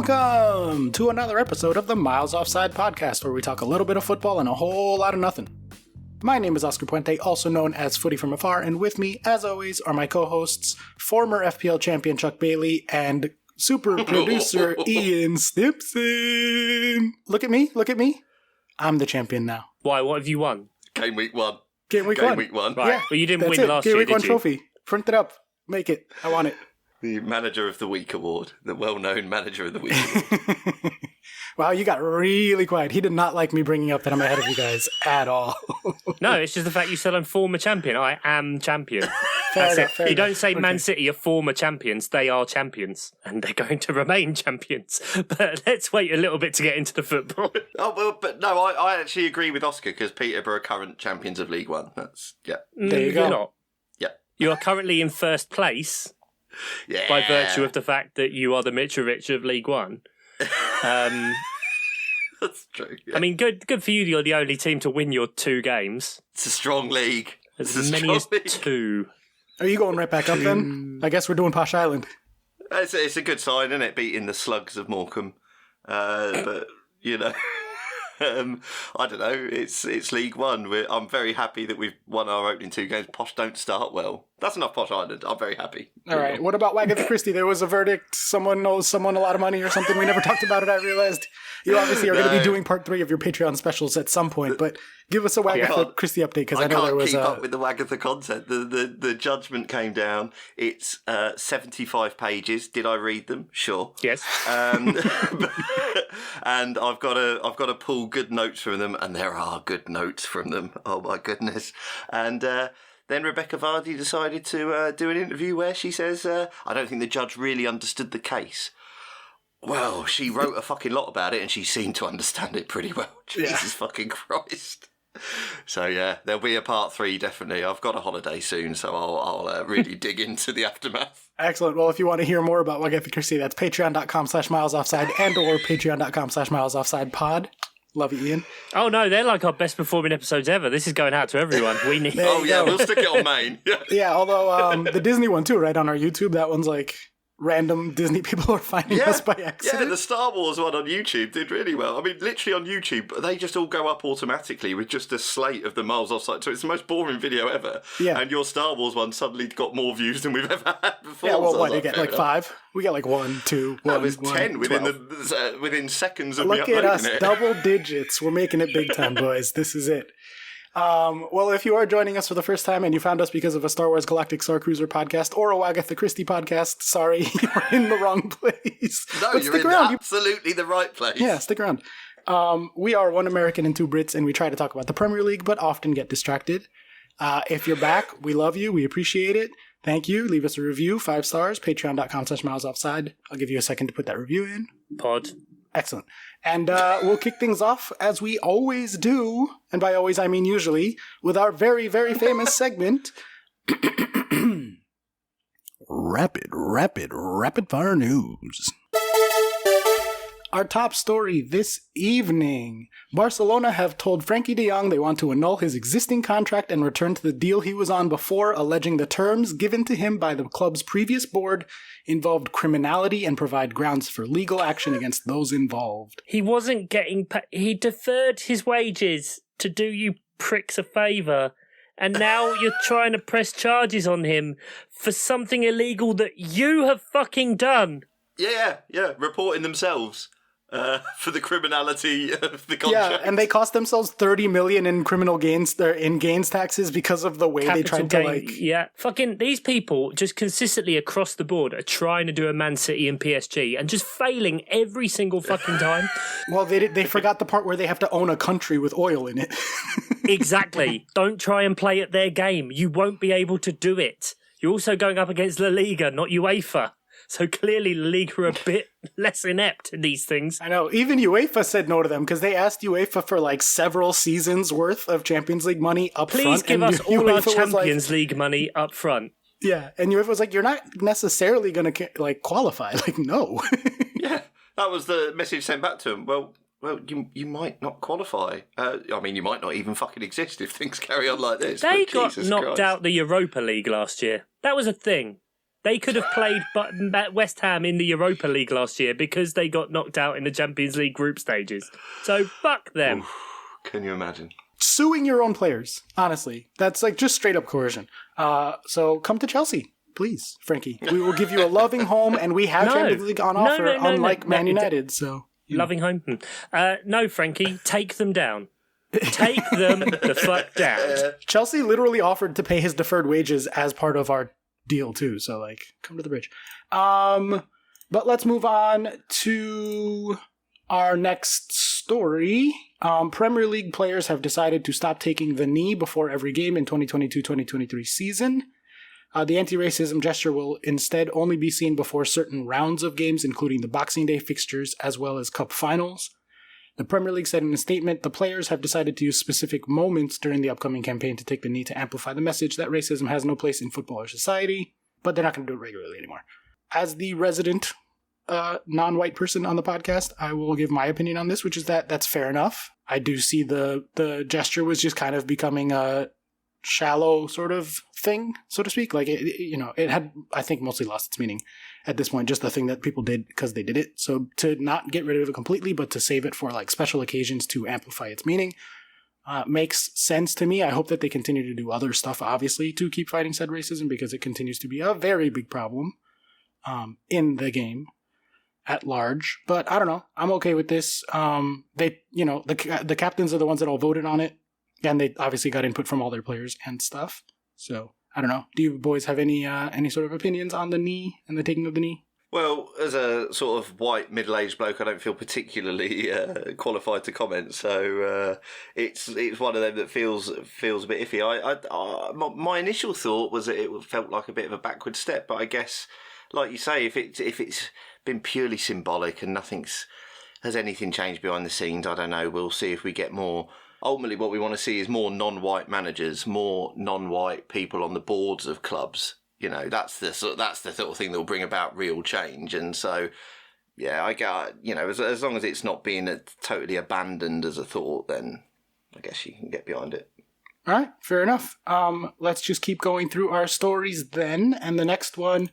Welcome to another episode of the Miles Offside podcast, where we talk a little bit of football and a whole lot of nothing. My name is Oscar Puente, also known as Footy from Afar, and with me, as always, are my co-hosts, former FPL champion Chuck Bailey and super producer Ian Stimpson. Look at me. I'm the champion now. Why? What have you won? Game week one. Game week one. Right. Yeah, well, you didn't win it. last Game year, week did one you? trophy. Print it up. Make it. I want it. The Manager of the Week award. The well-known Manager of the Week award. Wow, you got really quiet. He did not like me bringing up that I'm ahead of you guys at all. No, it's just the fact you said I'm former champion. I am champion. Fair That's enough, it. You don't say okay. Man City are former champions. They are champions. And they're going to remain champions. But let's wait a little bit to get into the football. Oh, well, but no, I actually agree with Oscar because Peterborough are current champions of League One. That's, yeah. There you go. You're not. Yeah. You are currently in first place Yeah. by virtue of the fact that you are the Mitrovic of League One. That's true. Yeah. I mean, good for you. You're the only team to win your 2 games. It's a strong league. As many as 2. Are you going right back up then? I guess we're doing Posh Island. It's a good sign, isn't it? Beating the Slugs of Morecambe. But, you know... I don't know. It's League One. I'm very happy that we've won our opening 2 games. Posh don't start well. That's enough Posh Island. I'm very happy. All right. What about Wagatha Christie? There was a verdict. Someone owes someone a lot of money or something. We never talked about it. I realized you obviously are going to be doing part 3 of your Patreon specials at some point. But give us a Wagatha Christie update because I know there was. I can't keep up with the Wagatha content. The judgment came down. It's 75 pages. Did I read them? Sure. Yes. And I've got to pull good notes from them, and there are good notes from them. Oh my goodness! And then Rebecca Vardy decided to do an interview where she says, "I don't think the judge really understood the case." Well, she wrote a fucking lot about it, and she seemed to understand it pretty well. Jesus fucking Christ! So yeah, there'll be a part 3 definitely. I've got a holiday soon, so I'll really dig into the aftermath. Excellent. Well, if you want to hear more about Wagatha Christie, that's patreon.com/milesoffside and or patreon.com/milesoffsidepod. Love you, Ian. Oh no, they're like our best performing episodes ever. This is going out to everyone. We need. Oh yeah, we'll stick it on main. Yeah, although the Disney one too, right on our YouTube. That one's like random Disney people are finding us by accident. Yeah, the Star Wars one on YouTube did really well. I mean, literally on YouTube, they just all go up automatically with just a slate of the Miles Offside. So it's the most boring video ever. Yeah. And your Star Wars one suddenly got more views than we've ever had before. Yeah, well, so what, they get like 5? We get like 1, 2, 1, That was 10 1, within seconds of me Look uploading at us, it. double digits. We're making it big time, boys. This is it. Well, if you are joining us for the first time and you found us because of a Star Wars Galactic Star Cruiser podcast or a Wagatha Christie podcast, sorry, you're in the wrong place. No, but you're in absolutely the right place. Yeah, stick around. We are 1 American and 2 Brits, and we try to talk about the Premier League, but often get distracted. If you're back, we love you. We appreciate it. Thank you. Leave us a review, 5 stars, patreon.com/milesoffside. I'll give you a second to put that review in. Pod. Excellent. And we'll kick things off, as we always do, and by always I mean usually, with our very, very famous segment, Rapid Fire News. Our top story this evening. Barcelona have told Frankie de Jong they want to annul his existing contract and return to the deal he was on before, alleging the terms given to him by the club's previous board involved criminality and provide grounds for legal action against those involved. He wasn't getting he deferred his wages to do you pricks a favour, and now you're trying to press charges on him for something illegal that you have fucking done. Yeah, reporting themselves. For the criminality of the contract. Yeah, and they cost themselves $30 million in criminal gains, in gains taxes because of the way they tried to Yeah, fucking these people just consistently across the board are trying to do a Man City and PSG and just failing every single fucking time. Well, they forgot the part where they have to own a country with oil in it. Exactly. Don't try and play at their game. You won't be able to do it. You're also going up against La Liga, not UEFA. So clearly La Liga are a bit less inept in these things. I know. Even UEFA said no to them because they asked UEFA for like several seasons worth of Champions League money up front. Please give us all our Champions League money up front. Yeah, and UEFA was like, you're not necessarily going to like qualify. Like, no. Yeah, that was the message sent back to them. Well, you might not qualify. I mean, you might not even fucking exist if things carry on like this. They got knocked out the Europa League last year. That was a thing. They could have played West Ham in the Europa League last year because they got knocked out in the Champions League group stages. So fuck them. Oof, can you imagine? Suing your own players, honestly. That's like just straight up coercion. So come to Chelsea, please, Frankie. We will give you a loving home, and we have Champions League on offer, unlike Man United. So loving home? No, Frankie, take them down. Take them the fuck down. Chelsea literally offered to pay his deferred wages as part of our deal too. So like, come to the bridge. But let's move on to our next story. Premier League players have decided to stop taking the knee before every game in 2022-2023 season. The anti-racism gesture will instead only be seen before certain rounds of games, including the Boxing Day fixtures as well as cup finals. The Premier League said in a statement, the players have decided to use specific moments during the upcoming campaign to take the knee to amplify the message that racism has no place in football or society, but they're not going to do it regularly anymore. As the resident non-white person on the podcast, I will give my opinion on this, which is that that's fair enough. I do see the gesture was just kind of becoming a shallow sort of thing, so to speak. Like, it had, I think, mostly lost its meaning at this point, just the thing that people did because they did it. So to not get rid of it completely, but to save it for like special occasions to amplify its meaning makes sense to me. I hope that they continue to do other stuff, obviously, to keep fighting said racism, because it continues to be a very big problem in the game at large. But I don't know. I'm okay with this. The captains are the ones that all voted on it, and they obviously got input from all their players and stuff. So I don't know. Do you boys have any sort of opinions on the knee and the taking of the knee? Well, as a sort of white middle-aged bloke, I don't feel particularly qualified to comment. So it's one of them that feels a bit iffy. My initial thought was that it felt like a bit of a backward step, but I guess, like you say, if it's been purely symbolic and has anything changed behind the scenes, I don't know. We'll see if we get more. Ultimately, what we want to see is more non-white managers, more non-white people on the boards of clubs. You know, that's the sort of thing that will bring about real change. And so, yeah, I got, as long as it's not being totally abandoned as a thought, then I guess you can get behind it. All right, fair enough. Let's just keep going through our stories then. And the next one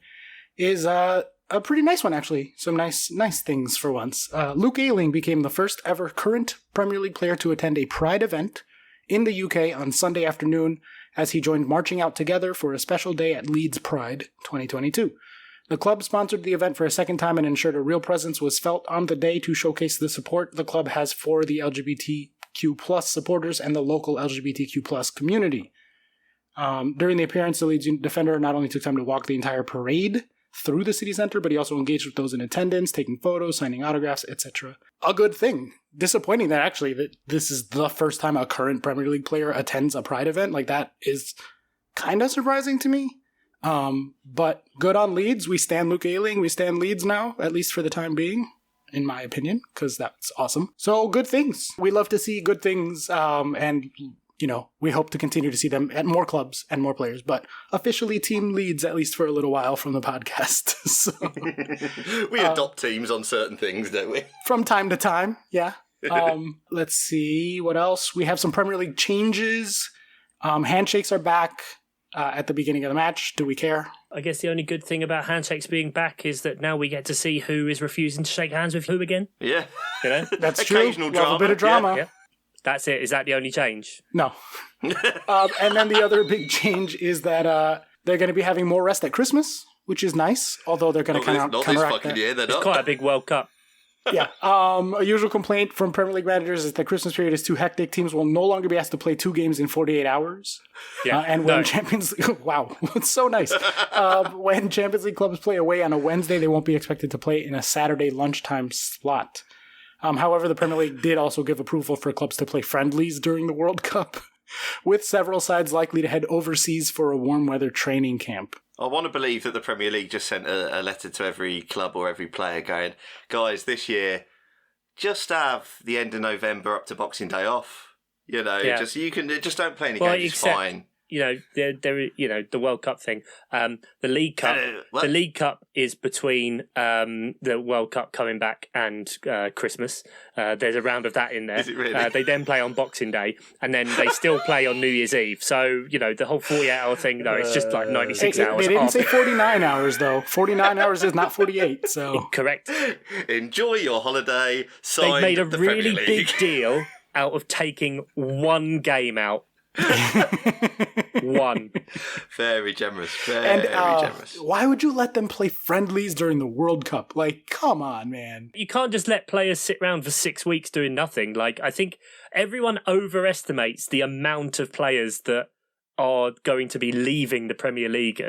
is a pretty nice one, actually. Some nice things for once. Luke Ayling became the first ever current Premier League player to attend a Pride event in the UK on Sunday afternoon, as he joined Marching Out Together for a special day at Leeds Pride 2022. The club sponsored the event for a second time and ensured a real presence was felt on the day to showcase the support the club has for the LGBTQ+ supporters and the local LGBTQ+ community. During the appearance, the Leeds defender not only took time to walk the entire parade through the city centre, but he also engaged with those in attendance, taking photos, signing autographs, etc. A good thing. Disappointing that this is the first time a current Premier League player attends a Pride event. Like, that is kind of surprising to me. But good on Leeds. We stand Luke Ayling. We stand Leeds now, at least for the time being, in my opinion, because that's awesome. So good things. We love to see good things, and we hope to continue to see them at more clubs and more players, but officially Team Leeds, at least for a little while, from the podcast. So, we adopt teams on certain things, don't we? From time to time, yeah. Let's see, what else? We have some Premier League changes. Handshakes are back at the beginning of the match. Do we care? I guess the only good thing about handshakes being back is that now we get to see who is refusing to shake hands with who again. Yeah. That's true. Occasional drama. Love a bit of drama. Yeah. That's it. Is that the only change? No. And then the other big change is that they're going to be having more rest at Christmas, which is nice, although they're going to counteract that. Year, it's quite a big World Cup. Yeah. A usual complaint from Premier League managers is that Christmas period is too hectic. Teams will no longer be asked to play 2 games in 48 hours. Yeah. And when Champions League... Wow. It's so nice. When Champions League clubs play away on a Wednesday, they won't be expected to play in a Saturday lunchtime slot. However, the Premier League did also give approval for clubs to play friendlies during the World Cup, with several sides likely to head overseas for a warm weather training camp. I want to believe that the Premier League just sent a letter to every club or every player going, guys, this year, just have the end of November up to Boxing Day off. Just don't play any games, it's fine. the World Cup thing. The League Cup. The League Cup is between the World Cup coming back and Christmas. There's a round of that in there. Is it really? They then play on Boxing Day, and then they still play on New Year's Eve. So the whole 48-hour thing, no, it's just like 96 hours. They didn't say 49 hours though. 49 hours is not 48. So correct. Enjoy your holiday. Signed They've made a the really Premier big League. deal out of taking one game out. One. Very generous. Very generous. Why would you let them play friendlies during the World Cup? Like, come on, man. You can't just let players sit around for 6 weeks doing nothing. Like, I think everyone overestimates the amount of players that are going to be leaving the Premier League.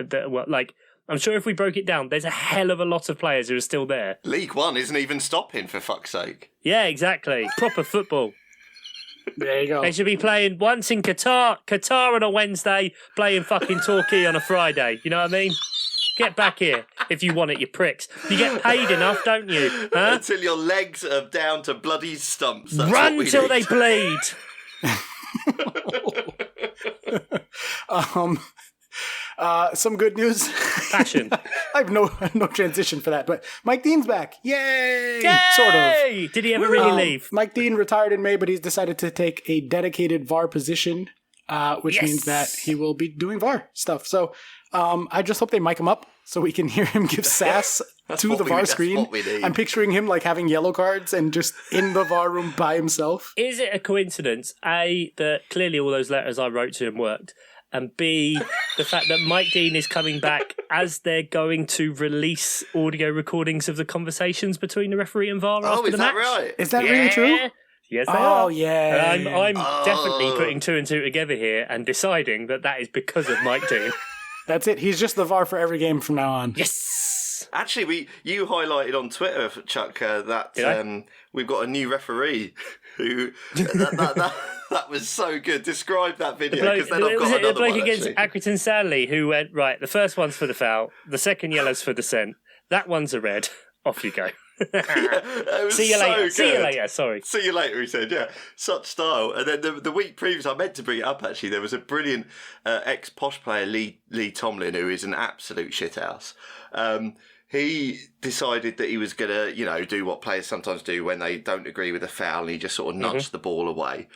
I'm sure if we broke it down, there's a hell of a lot of players who are still there. League One isn't even stopping, for fuck's sake. Yeah, exactly. Proper football. There you go. They should be playing once in Qatar on a Wednesday, playing fucking Torquay on a Friday. You know what I mean? Get back here if you want it, you pricks. You get paid enough, don't you? Huh? Until your legs are down to bloody stumps. That's Run what we till need. they bleed. Some good news. Passion. I have no transition for that, but Mike Dean's back. Yay! Yay! Sort of. Did he ever really leave? Mike Dean retired in May, but he's decided to take a dedicated VAR position, which means that he will be doing VAR stuff. So I just hope they mic him up so we can hear him give sass to the VAR screen. I'm picturing him like having yellow cards and just in the VAR room by himself. Is it a coincidence, A, that clearly all those letters I wrote to him worked, and B, the fact that Mike Dean is coming back as they're going to release audio recordings of the conversations between the referee and VAR after the match? Oh, is that right? Is that really true? Yes, they are. Oh, yeah. And I'm definitely putting two and two together here and deciding that is because of Mike Dean. That's it. He's just the VAR for every game from now on. Yes! Actually, you highlighted on Twitter, Chuck, that we've got a new referee who... That was so good. Describe that video, because then I've got another the bloke one, against actually. Accrington Stanley who went, right, the first one's for the foul, the second yellow's for dissent, that one's a red, off you go. It was See you later. good. See you later, sorry. See you later, he said, yeah. Such style. And then the week previous, I meant to bring it up, actually, there was a brilliant ex-Posh player, Lee Tomlin, who is an absolute shithouse. He decided that he was going to, do what players sometimes do when they don't agree with a foul, and he just sort of nudged the ball away.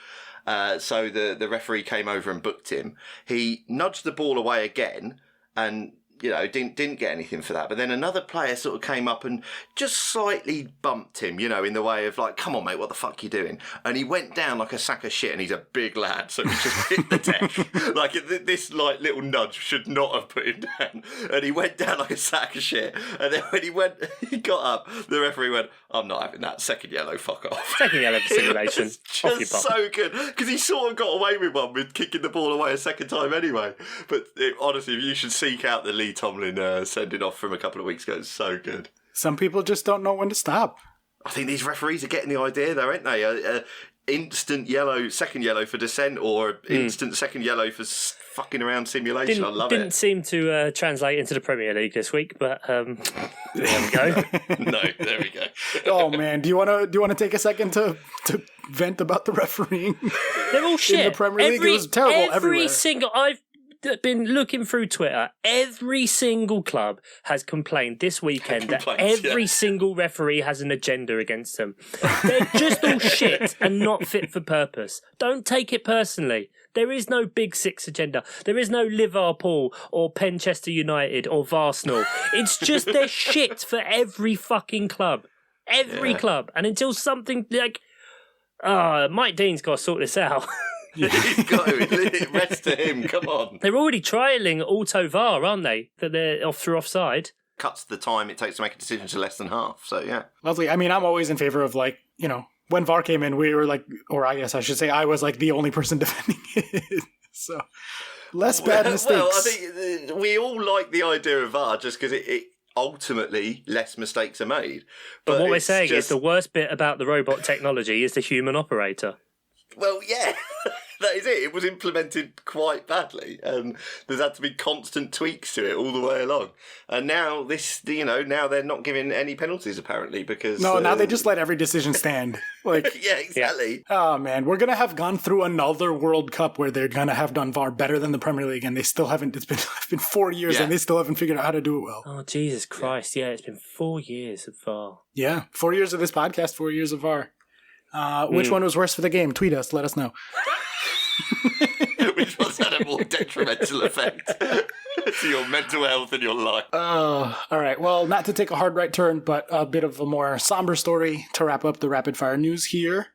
So the referee came over and booked him. He nudged the ball away again and, didn't get anything for that. But then another player sort of came up and just slightly bumped him, in the way of like, come on, mate, what the fuck are you doing? And he went down like a sack of shit, and he's a big lad, so he just hit the deck. Like, this little nudge should not have put him down. And he went down like a sack of shit. And then when he got up, the referee went, I'm not having that. Second yellow, fuck off. Second yellow for simulation. Off you Just pop. so good, because he sort of got away with one with kicking the ball away a second time anyway. But honestly, you should seek out the Lee Tomlin sending off from a couple of weeks ago. It's so good. Some people just don't know when to stop. I think these referees are getting the idea, though, aren't they? Instant yellow, second yellow for dissent, or instant second yellow for fucking around simulation. I love Didn't it. seem to translate into the Premier League this week, but there we go. No, there we go. Oh man, do you want to take a second to vent about the refereeing? They're all shit. In the Premier League, it was terrible everywhere. I've been looking through Twitter. Every single club has complained this weekend that every single referee has an agenda against them. They're just all shit and not fit for purpose. Don't take it personally. There is no Big Six agenda. There is no Liverpool or Manchester United or Arsenal. It's just they're shit for every fucking club. Every club. And until something like... Mike Dean's got to sort this out. He's got to. Rest to him. Come on. They're already trialling auto VAR, aren't they? That they're off through offside. Cuts the time it takes to make a decision to less than half. So, yeah. Lovely. I mean, I'm always in favor of when VAR came in, we were like, or I guess I should say I was like the only person defending it. So, less bad mistakes. Well, I think we all like the idea of VAR just because it ultimately less mistakes are made. But what we're saying is the worst bit about the robot technology is the human operator. Well, yeah. That is it. It was implemented quite badly, and there's had to be constant tweaks to it all the way along. And now now they're not giving any penalties apparently because now they just let every decision stand. Like, yeah, exactly. Oh man, we're gonna have gone through another World Cup where they're gonna have done VAR better than the Premier League, and they still haven't. It's been 4 years, and they still haven't figured out how to do it well. Oh Jesus Christ! Yeah, it's been 4 years of VAR. Yeah, 4 years of this podcast, 4 years of VAR. Which one was worse for the game? Tweet us. Let us know. Which one's had a more detrimental effect to your mental health and your life? All right. Well, not to take a hard right turn, but a bit of a more somber story to wrap up the rapid fire news here.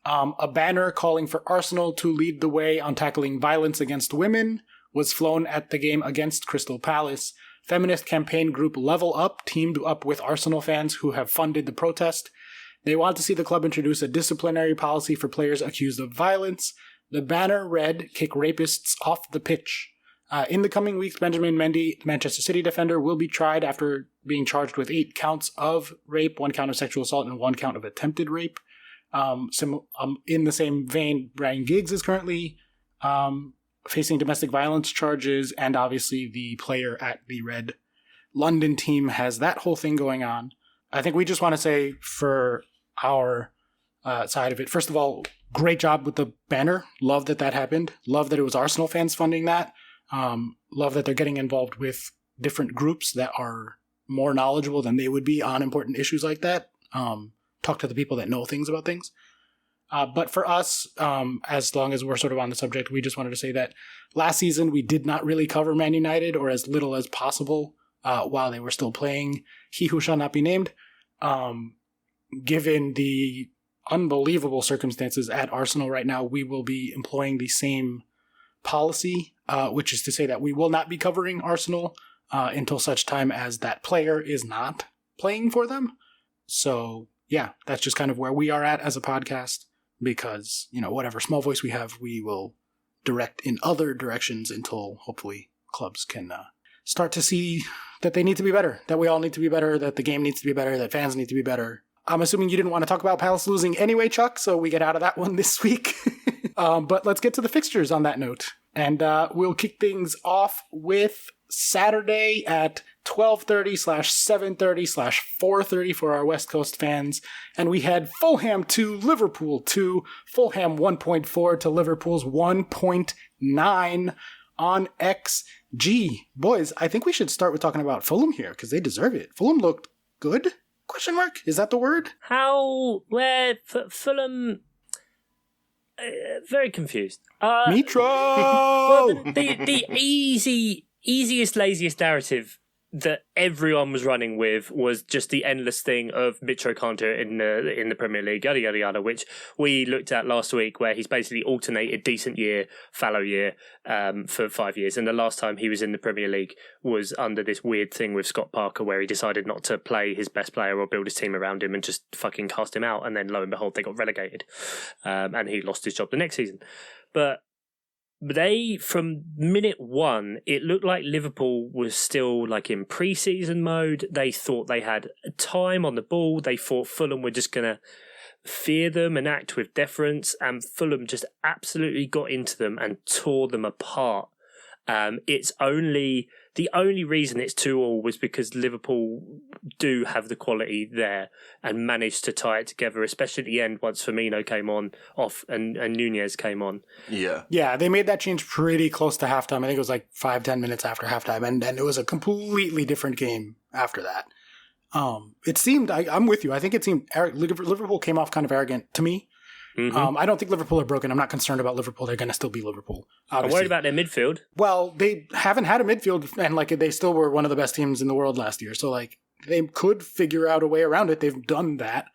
A banner calling for Arsenal to lead the way on tackling violence against women was flown at the game against Crystal Palace. Feminist campaign group Level Up teamed up with Arsenal fans who have funded the protest. They want to see the club introduce a disciplinary policy for players accused of violence. The banner read, "Kick rapists off the pitch." In the coming weeks, Benjamin Mendy, the Manchester City defender, will be tried after being charged with 8 counts of rape, 1 count of sexual assault, and 1 count of attempted rape. In the same vein, Ryan Giggs is currently facing domestic violence charges, and obviously the player at the Red London team has that whole thing going on. I think we just want to say for our side of it, first of all, great job with the banner. Love that happened. Love that it was Arsenal fans funding that. Love that they're getting involved with different groups that are more knowledgeable than they would be on important issues like that. Talk to the people that know things about things. But for us, as long as we're sort of on the subject, we just wanted to say that last season we did not really cover Man United, or as little as possible, while they were still playing He Who Shall Not Be Named. Given the unbelievable circumstances at Arsenal right now, we will be employing the same policy, which is to say that we will not be covering Arsenal until such time as that player is not playing for them. So yeah, that's just kind of where we are at as a podcast, because, whatever small voice we have, we will direct in other directions until hopefully clubs can start to see that they need to be better, that we all need to be better, that the game needs to be better, that fans need to be better. I'm assuming you didn't want to talk about Palace losing anyway, Chuck, so we get out of that one this week. But let's get to the fixtures on that note. And we'll kick things off with Saturday at 12:30/7:30/4:30 for our West Coast fans. And we had Fulham 2, Liverpool 2, Fulham 1.4 to Liverpool's 1.9 on XG. Boys, I think we should start with talking about Fulham here, because they deserve it. Fulham looked good? ? Is that the word? Fulham... very confused. Mitro! Well, the easiest, laziest narrative that everyone was running with was just the endless thing of Mitro can't do it in the Premier League, yada yada yada, which we looked at last week, where he's basically alternated decent year, fallow year for 5 years, and the last time he was in the Premier League was under this weird thing with Scott Parker, where he decided not to play his best player or build his team around him and just fucking cast him out, and then lo and behold they got relegated, and he lost his job the next season. But they, from minute one, it looked like Liverpool was still like in pre-season mode. They thought they had time on the ball. They thought Fulham were just going to fear them and act with deference, and Fulham just absolutely got into them and tore them apart. The only reason it's 2-2 was because Liverpool do have the quality there and managed to tie it together, especially at the end once Firmino came off and Nunez came on. Yeah, they made that change pretty close to halftime. I think it was like 5-10 minutes after halftime, and it was a completely different game after that. It seemed, I'm with you, I think it seemed Liverpool came off kind of arrogant to me. Mm-hmm. I don't think Liverpool are broken. I'm not concerned about Liverpool. They're going to still be Liverpool. Obviously. I'm worried about their midfield. Well, they haven't had a midfield, and they still were one of the best teams in the world last year. So they could figure out a way around it. They've done that.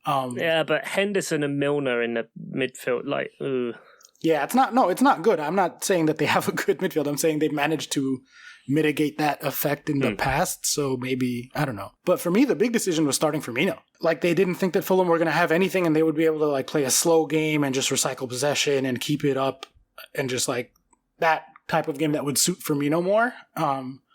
Yeah, but Henderson and Milner in the midfield, yeah, it's not good. I'm not saying that they have a good midfield. I'm saying they've managed to mitigate that effect in the past, so maybe, I don't know. But for me, the big decision was starting Firmino. They didn't think that Fulham were going to have anything and they would be able to play a slow game and just recycle possession and keep it up, and just that type of game that would suit Firmino more.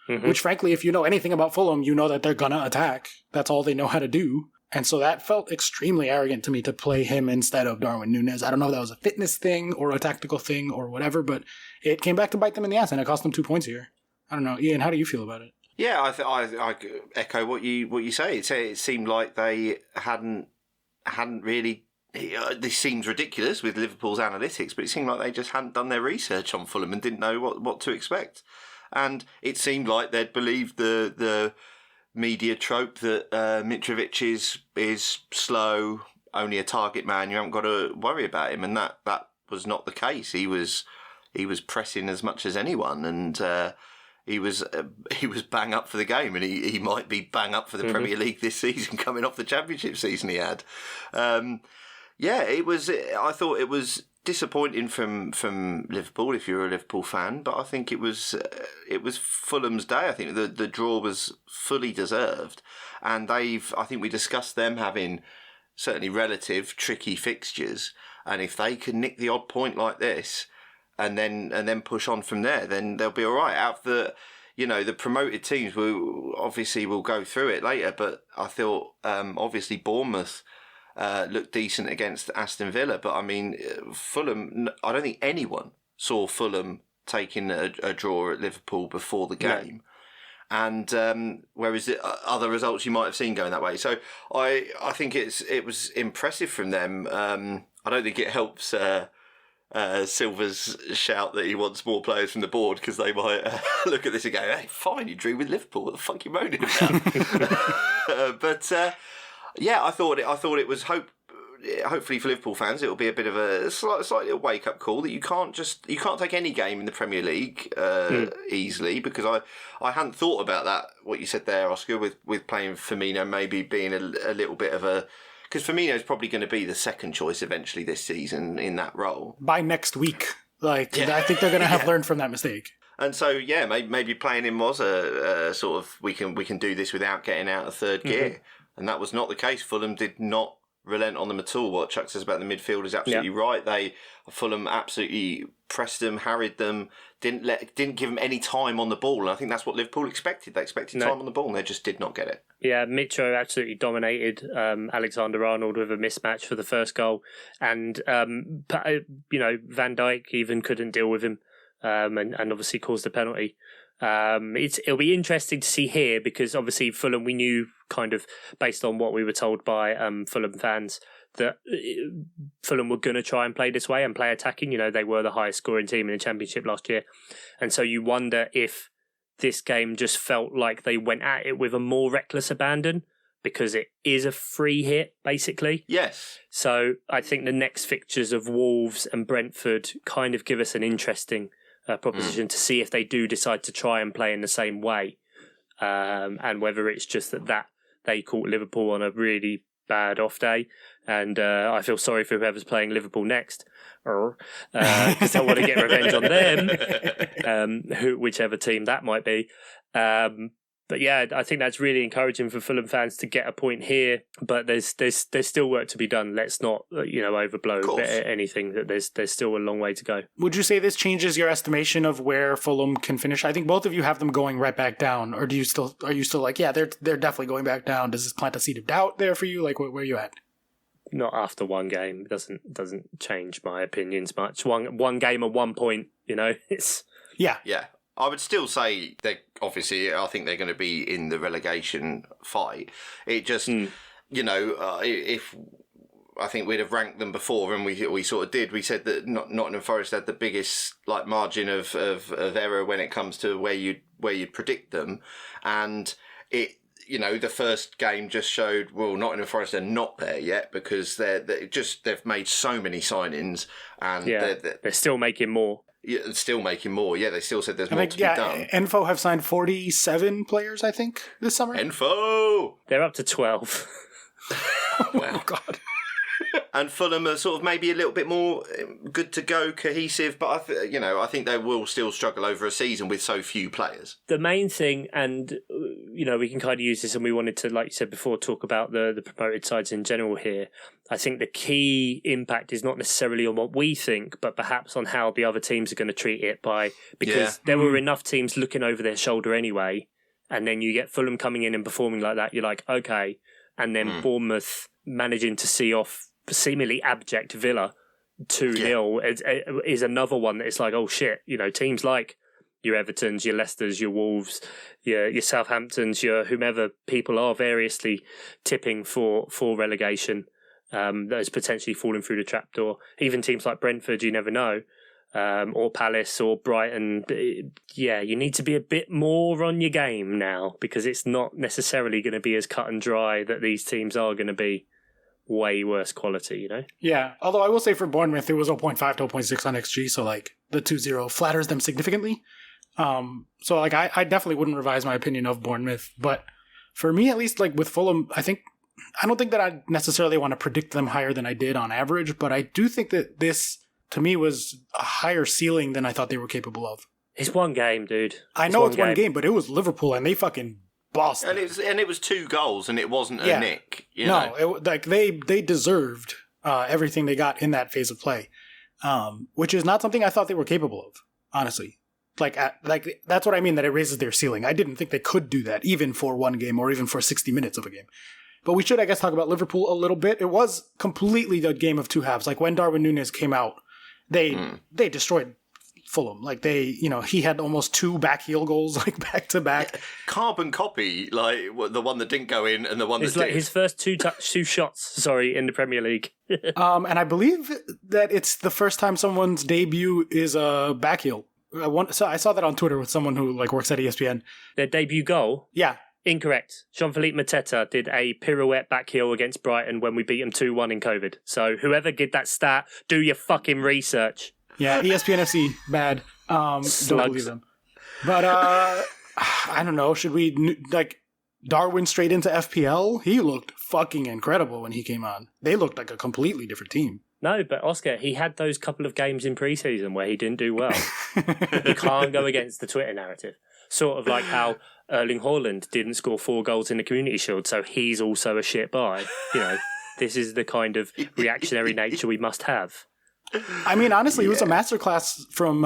Which frankly, if you know anything about Fulham, you know that they're going to attack. That's all they know how to do. And so that felt extremely arrogant to me to play him instead of Darwin Núñez. I don't know if that was a fitness thing or a tactical thing or whatever, but it came back to bite them in the ass, and it cost them 2 points here. I don't know. Ian, how do you feel about it? Yeah, I echo what you say. It seemed like they hadn't really. This seems ridiculous with Liverpool's analytics, but it seemed like they just hadn't done their research on Fulham and didn't know what to expect. And it seemed like they'd believed the media trope that Mitrovic is slow, only a target man. You haven't got to worry about him, and that was not the case. He was pressing as much as anyone, and he was bang up for the game, and he might be bang up for the Premier League this season, coming off the Championship season he had. It was. I thought it was disappointing from Liverpool if you're a Liverpool fan, but I think it was Fulham's day. I think the draw was fully deserved, and I think we discussed them having certainly relative tricky fixtures, and if they can nick the odd point like this and then push on from there, then they'll be all right. Out of the promoted teams will go through it later, but I thought obviously Bournemouth looked decent against Aston Villa, but I mean Fulham, I don't think anyone saw Fulham taking a draw at Liverpool before the game. No. And whereas other results you might have seen going that way. So I think it was impressive from them. I don't think it helps Silva's shout that he wants more players from the board, because they might look at this and go, hey, fine, you drew with Liverpool, what the fuck are you moaning about? But I thought it was hopefully for Liverpool fans, it'll be a bit of a slightly a wake up call that you can't take any game in the Premier League easily, because I hadn't thought about that, what you said there, Oscar, with playing Firmino maybe being a little bit of a, because Firmino's probably going to be the second choice eventually this season in that role by next week. I think they're going to have learned from that mistake. And so, maybe playing him was a sort of we can do this without getting out of third gear. And that was not the case. Fulham did not relent on them at all. What Chuck says about the midfield is absolutely right. Fulham absolutely pressed them, harried them, didn't give them any time on the ball. And I think that's what Liverpool expected. They expected time on the ball, and they just did not get it. Yeah, Mitro absolutely dominated Alexander-Arnold with a mismatch for the first goal. And, Van Dijk even couldn't deal with him and obviously caused a penalty. It'll be interesting to see here, because obviously Fulham, we knew kind of based on what we were told by Fulham fans that Fulham were going to try and play this way and play attacking. They were the highest scoring team in the Championship last year. And so you wonder if this game just felt like they went at it with a more reckless abandon, because it is a free hit, basically. Yes. So I think the next fixtures of Wolves and Brentford kind of give us an interesting proposition to see if they do decide to try and play in the same way, and whether it's just that they caught Liverpool on a really bad off day, and I feel sorry for whoever's playing Liverpool next, because I want to get revenge on them, whichever team that might be. But yeah, I think that's really encouraging for Fulham fans to get a point here. But there's still work to be done. Let's not overblow anything. That there's still a long way to go. Would you say this changes your estimation of where Fulham can finish? I think both of you have them going right back down, or are you still like, yeah, they're definitely going back down? Does this plant a seed of doubt there for you? Like, where are you at? Not after one game. It doesn't change my opinions much. One game and 1 point. It's yeah. I would still say that obviously I think they're going to be in the relegation fight. It just, if I think we'd have ranked them before, and we sort of did. We said that Nottingham Forest had the biggest margin of error when it comes to where you'd predict them, and it. The first game just showed, well, Nottingham Forest are not there yet, because they've made so many signings, and they're still making more. Yeah, still making more. Yeah, they still said there's more to be done. Enfo have signed 47 players, I think, this summer. Enfo! They're up to 12. Oh, God. And Fulham are sort of maybe a little bit more good to go, cohesive, but I think they will still struggle over a season with so few players. The main thing, and we can kind of use this, and we wanted to, like you said before, talk about the promoted sides in general here. I think the key impact is not necessarily on what we think, but perhaps on how the other teams are going to treat it, because there were enough teams looking over their shoulder anyway, and then you get Fulham coming in and performing like that. You're like, okay, and then Bournemouth managing to see off seemingly abject Villa 2-0 is another one that it's like, oh shit, teams like your Evertons, your Leicesters, your Wolves, your Southamptons, your whomever people are variously tipping for relegation. That is potentially falling through the trapdoor. Even teams like Brentford, you never know, or Palace or Brighton. You need to be a bit more on your game now, because it's not necessarily going to be as cut and dry that these teams are going to be way worse quality, Yeah, although I will say for Bournemouth, it was 0.5 to 0.6 on XG, so like the 2-0 flatters them significantly. So like I definitely wouldn't revise my opinion of Bournemouth, but for me at least, like with Fulham, I don't think that I necessarily want to predict them higher than I did on average, but I do think that this to me was a higher ceiling than I thought they were capable of. It's one game, dude. I know it's one game, but it was Liverpool and they fucking bossed them. And it was 2 goals and it wasn't a nick. They deserved everything they got in that phase of play, which is not something I thought they were capable of, honestly. Like that's what I mean, that it raises their ceiling. I didn't think they could do that, even for one game or even for 60 minutes of a game. But we should, I guess, talk about Liverpool a little bit. It was completely the game of two halves. Like when Darwin Núñez came out, they destroyed Fulham. Like he had almost 2 back heel goals, like back to back. Carbon copy, like the one that didn't go in and the one that did. His first two shots, in the Premier League. And I believe that it's the first time someone's debut is a back heel. I saw that on Twitter with someone who works at ESPN. Their debut goal? Yeah. Incorrect. Jean-Philippe Mateta did a pirouette back heel against Brighton when we beat them 2-1 in COVID. So whoever did that stat, do your fucking research. Yeah, ESPN FC, bad. Don't believe them. But I don't know. Should we Darwin straight into FPL? He looked fucking incredible when he came on. They looked like a completely different team. No, but Oscar, he had those couple of games in pre-season where he didn't do well. You can't go against the Twitter narrative. Sort of like how Erling Haaland didn't score 4 goals in the Community Shield, so he's also a shit buy. This is the kind of reactionary nature we must have. I mean, honestly, it was a masterclass from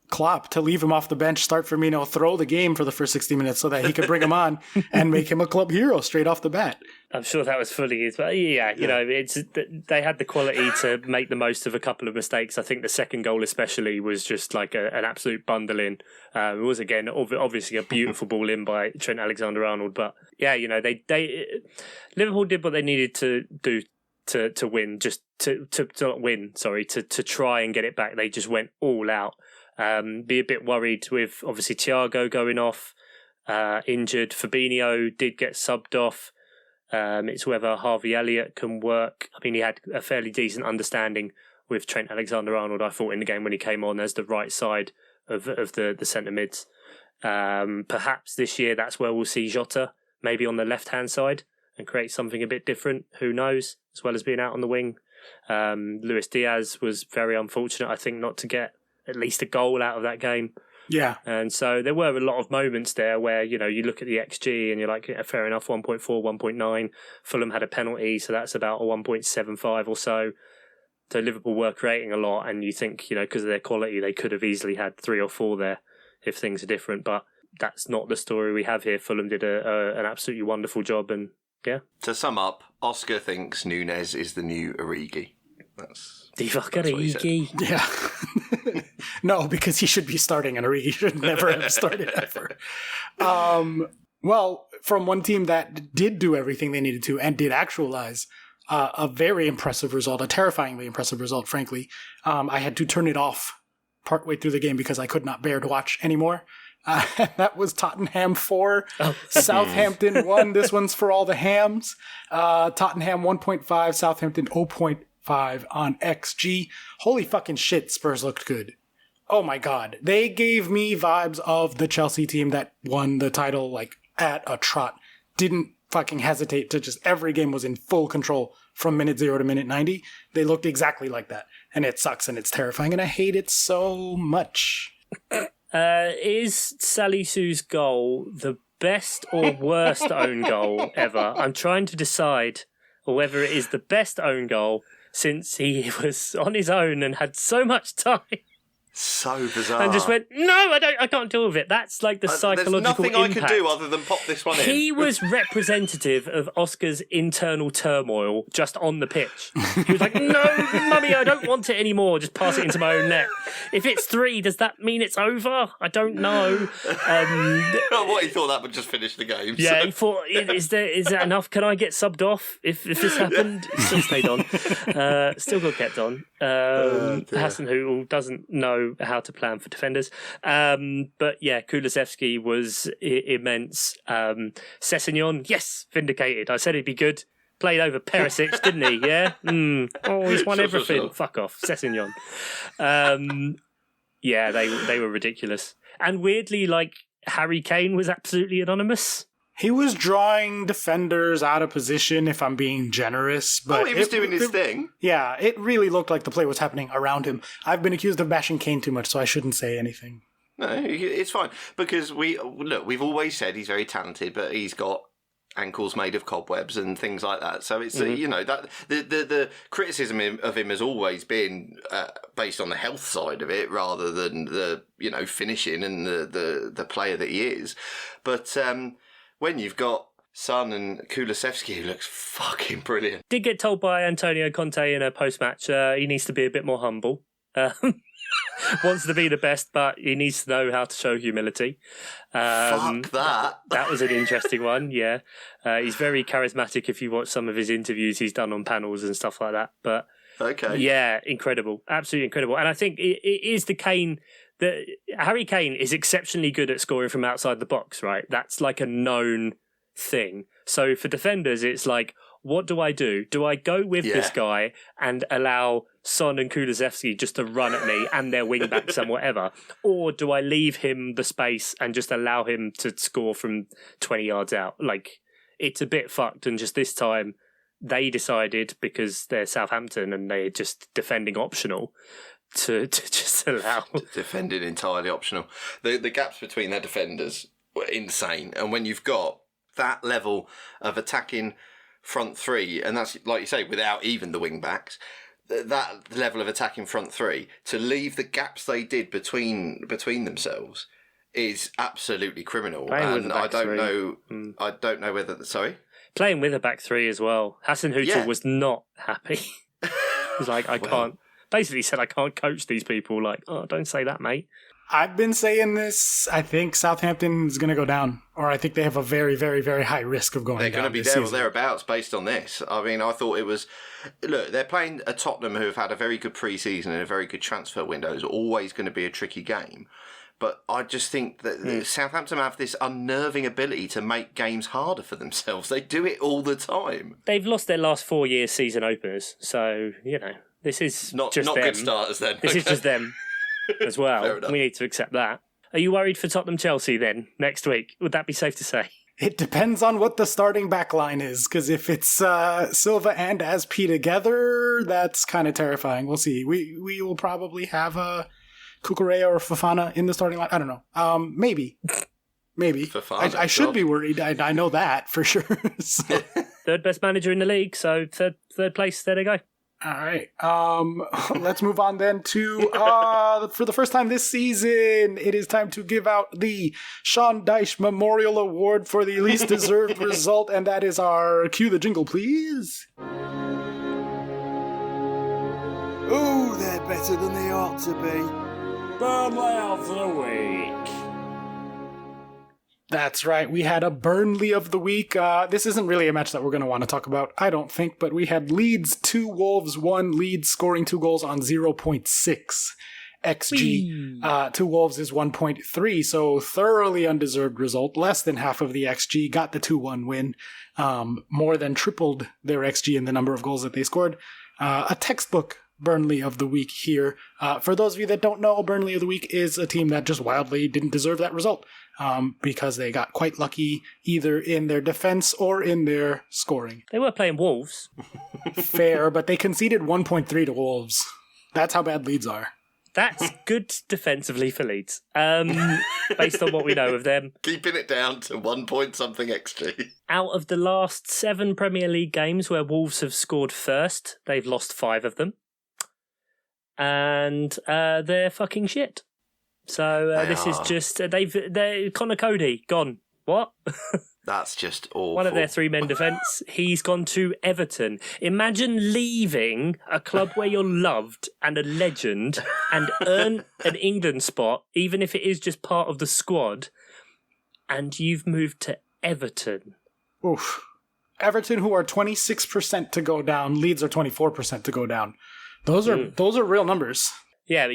Klopp to leave him off the bench, start Firmino, throw the game for the first 60 minutes so that he could bring him on and make him a club hero straight off the bat. I'm sure that was fully his. But they had the quality to make the most of a couple of mistakes. I think the second goal especially was just like an absolute bundle in. It was, again, obviously a beautiful ball in by Trent Alexander-Arnold. But yeah, Liverpool did what they needed to do to win, just to not win, sorry, to try and get it back. They just went all out. Be a bit worried with obviously Thiago going off, injured. Fabinho did get subbed off. It's whether Harvey Elliott can work. I mean, he had a fairly decent understanding with Trent Alexander-Arnold, I thought, in the game when he came on as the right side of the centre mids. Perhaps this year that's where we'll see Jota maybe on the left-hand side and create something a bit different. Who knows? As well as being out on the wing. Luis Diaz was very unfortunate, I think, not to get at least a goal out of that game. Yeah. And so there were a lot of moments there where, you look at the XG and you're like, yeah, fair enough, 1.4, 1.9. Fulham had a penalty, so that's about a 1.75 or so. So Liverpool were creating a lot, and you think, because of their quality, they could have easily had 3 or 4 there if things are different. But that's not the story we have here. Fulham did an absolutely wonderful job, and yeah. To sum up, Oscar thinks Núñez is the new Origi. That's Origi. Yeah. No, because he should be starting, and Origi should never have started ever. Well, from one team that did do everything they needed to and did actualize a very impressive result, a terrifyingly impressive result, frankly. I had to turn it off partway through the game because I could not bear to watch anymore. That was Tottenham 4, Southampton 1. This one's for all the hams. Tottenham 1.5, Southampton 0.5 on XG. Holy fucking shit, Spurs looked good. Oh my god. They gave me vibes of the Chelsea team that won the title at a trot. Didn't fucking hesitate to just, every game was in full control from minute 0 to minute 90. They looked exactly like that. And it sucks and it's terrifying and I hate it so much. Is Salisu's goal the best or worst own goal ever? I'm trying to decide whether it is the best own goal since he was on his own and had so much time. So bizarre. And just went, no, I can't deal with it. That's like the psychological impact. There's nothing I could do other than pop this one in. He was representative of Oscar's internal turmoil just on the pitch. He was like, no, mummy, I don't want it anymore. Just pass it into my own net. If it's 3, does that mean it's over? I don't know. What, he thought that would just finish the game. Yeah, he thought, is that enough? Can I get subbed off if this happened? Still stayed on. Still got kept on. Hassan Hootel doesn't know how to plan for defenders. But yeah, Kulusevski was immense. Sessegnon, yes, vindicated. I said he'd be good. Played over Perisic, didn't he? Yeah? Oh, he's won everything. Sure. Fuck off, Sessegnon. Yeah, they were ridiculous. And weirdly, like, Harry Kane was absolutely anonymous. He was drawing defenders out of position, if I'm being generous. But he was doing his thing. Yeah, it really looked like the play was happening around him. I've been accused of bashing Kane too much, so I shouldn't say anything. No, it's fine. Because we've always said he's very talented, but he's got ankles made of cobwebs and things like that. So it's that the criticism of him has always been based on the health side of it rather than the finishing and the player that he is. But when you've got Son and Kulusevski, who looks fucking brilliant. Did get told by Antonio Conte in a post-match he needs to be a bit more humble. Wants to be the best, but he needs to know how to show humility. Fuck that. That was an interesting one, yeah. He's very charismatic if you watch some of his interviews he's done on panels and stuff like that. But okay. Yeah, incredible. Absolutely incredible. And I think it is the Kane... Harry Kane is exceptionally good at scoring from outside the box, right? That's like a known thing. So for defenders, it's like, what do I do? Do I go with this guy and allow Son and Kulusevski just to run at me and their wing backs and whatever? Or do I leave him the space and just allow him to score from 20 yards out? Like, it's a bit fucked. And just this time, they decided, because they're Southampton and they're just defending optional, to just allow... Defending entirely optional. The gaps between their defenders were insane. And when you've got that level of attacking front three, and that's, like you say, without even the wing-backs, that level of attacking front three, to leave the gaps they did between themselves is absolutely criminal. And I don't know whether... Sorry? Playing with a back three as well. Hassan Hootel was not happy. He's like, I can't... Basically said, I can't coach these people. Like, oh, don't say that, mate. I've been saying this. I think Southampton is going to go down, or I think they have a very, very, very high risk of going down. They're going to be there or thereabouts based on this. I mean, I thought it was... Look, they're playing a Tottenham who have had a very good pre-season and a very good transfer window. It's always going to be a tricky game. But I just think that Southampton have this unnerving ability to make games harder for themselves. They do it all the time. They've lost their last 4 years season openers, so, this is not just them. Good starters then. This is just them as well. We need to accept that. Are you worried for Tottenham-Chelsea then next week? Would that be safe to say? It depends on what the starting back line is, because if it's Silva and Aspi together, that's kind of terrifying. We'll see. We will probably have a Cucurella or Fofana in the starting line. I don't know. Maybe. Fofana, I should be worried. I know that for sure. So. Third best manager in the league, so third place. There they go. All right. Let's move on then to, for the first time this season, it is time to give out the Sean Dyche Memorial Award for the least deserved result, and that is our... Cue the jingle, please. Oh, they're better than they ought to be. Burnley of the week. That's right. We had a Burnley of the week. This isn't really a match that we're going to want to talk about, I don't think, but we had Leeds 2, Wolves 1, Leeds scoring 2 goals on 0.6 XG. To Wolves is 1.3, so thoroughly undeserved result. Less than half of the XG, got the 2-1 win. More than tripled their XG in the number of goals that they scored. A textbook Burnley of the week here. For those of you that don't know, Burnley of the week is a team that just wildly didn't deserve that result. Because they got quite lucky either in their defense or in their scoring. They were playing Wolves. Fair, but they conceded 1.3 to Wolves. That's how bad Leeds are. That's good defensively for Leeds, based on what we know of them. Keeping it down to 1 point something XG. Out of the last 7 Premier League games where Wolves have scored first, they've lost 5 of them. and they're fucking shit. So this is just they're Connor Cody gone. What? That's just awful. One of their three-men defence. He's gone to Everton. Imagine leaving a club where you're loved and a legend and earn an England spot, even if it is just part of the squad, and you've moved to Everton. Oof. Everton, who are 26% to go down, Leeds are 24% to go down. Those are real numbers. Yeah,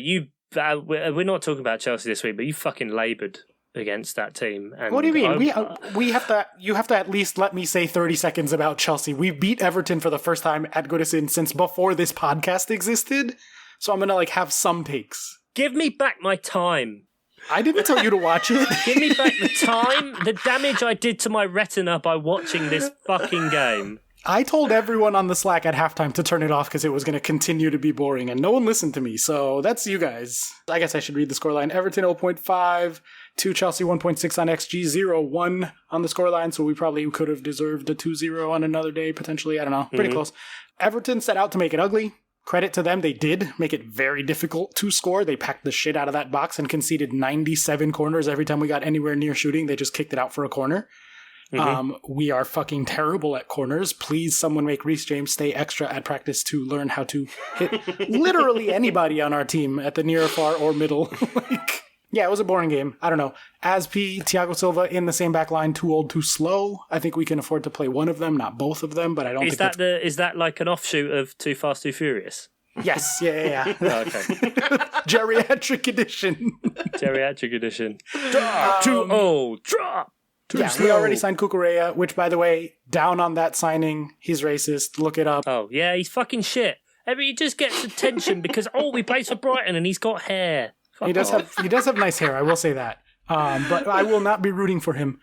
but we're not talking about Chelsea this week, but you fucking laboured against that team. And what do you mean? You have to at least let me say 30 seconds about Chelsea. We beat Everton for the first time at Goodison since before this podcast existed. So I'm going to have some takes. Give me back my time. I didn't tell you to watch it. Give me back the time, the damage I did to my retina by watching this fucking game. I told everyone on the Slack at halftime to turn it off because it was going to continue to be boring, and no one listened to me, so that's you guys. I guess I should read the scoreline. Everton 0.5 to Chelsea 1.6 on XG, 0-1 on the scoreline, so we probably could have deserved a 2-0 on another day, potentially. I don't know. Pretty close. Everton set out to make it ugly. Credit to them, they did make it very difficult to score. They packed the shit out of that box and conceded 97 corners every time we got anywhere near shooting. They just kicked it out for a corner. We are fucking terrible at corners. Please, someone make Reece James stay extra at practice to learn how to hit literally anybody on our team at the near, far, or middle. Yeah, it was a boring game. I don't know. Aspi, Thiago Silva in the same back line, too old, too slow. I think we can afford to play one of them, not both of them, but I don't think that's... Is that like an offshoot of Too Fast, Too Furious? Yes, yeah. Oh, okay. Geriatric edition. Geriatric edition. Drop! Too old! Drop! Yeah, we already signed Cucurella, which, by the way, down on that signing, he's racist. Look it up. Oh, yeah, he's fucking shit. He just gets attention because, he plays for Brighton and he's got hair. He does have nice hair, I will say that. But I will not be rooting for him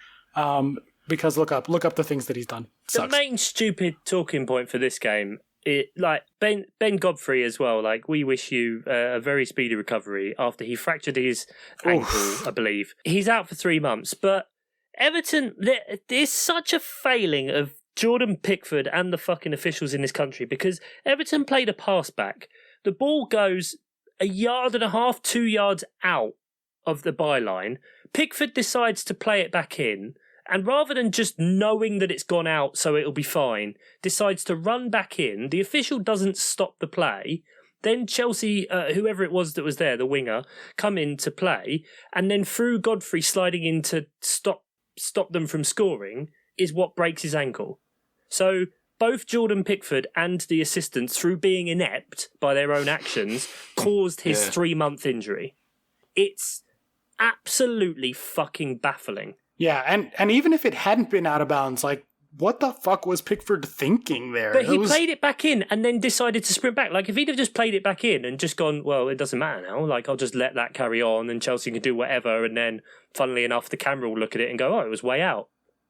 because look up the things that he's done. Sucks. The main stupid talking point for this game, Ben Godfrey as well, we wish you a very speedy recovery after he fractured his ankle, I believe. He's out for 3 months, but Everton, there's such a failing of Jordan Pickford and the fucking officials in this country because Everton played a pass back. The ball goes 1.5 yards, 2 yards out of the byline. Pickford decides to play it back in, and rather than just knowing that it's gone out so it'll be fine, decides to run back in. The official doesn't stop the play. Then Chelsea, whoever it was that was there, the winger, come in to play, and then through Godfrey sliding in to stop them from scoring is what breaks his ankle. So both Jordan Pickford and the assistants, through being inept by their own actions, caused his 3-month injury. It's absolutely fucking baffling. Yeah, and even if it hadn't been out of bounds, what the fuck was Pickford thinking there? But he played it back in and then decided to sprint back. If he'd have just played it back in and just gone, well, it doesn't matter now. I'll just let that carry on and Chelsea can do whatever. And then, funnily enough, the camera will look at it and go, it was way out.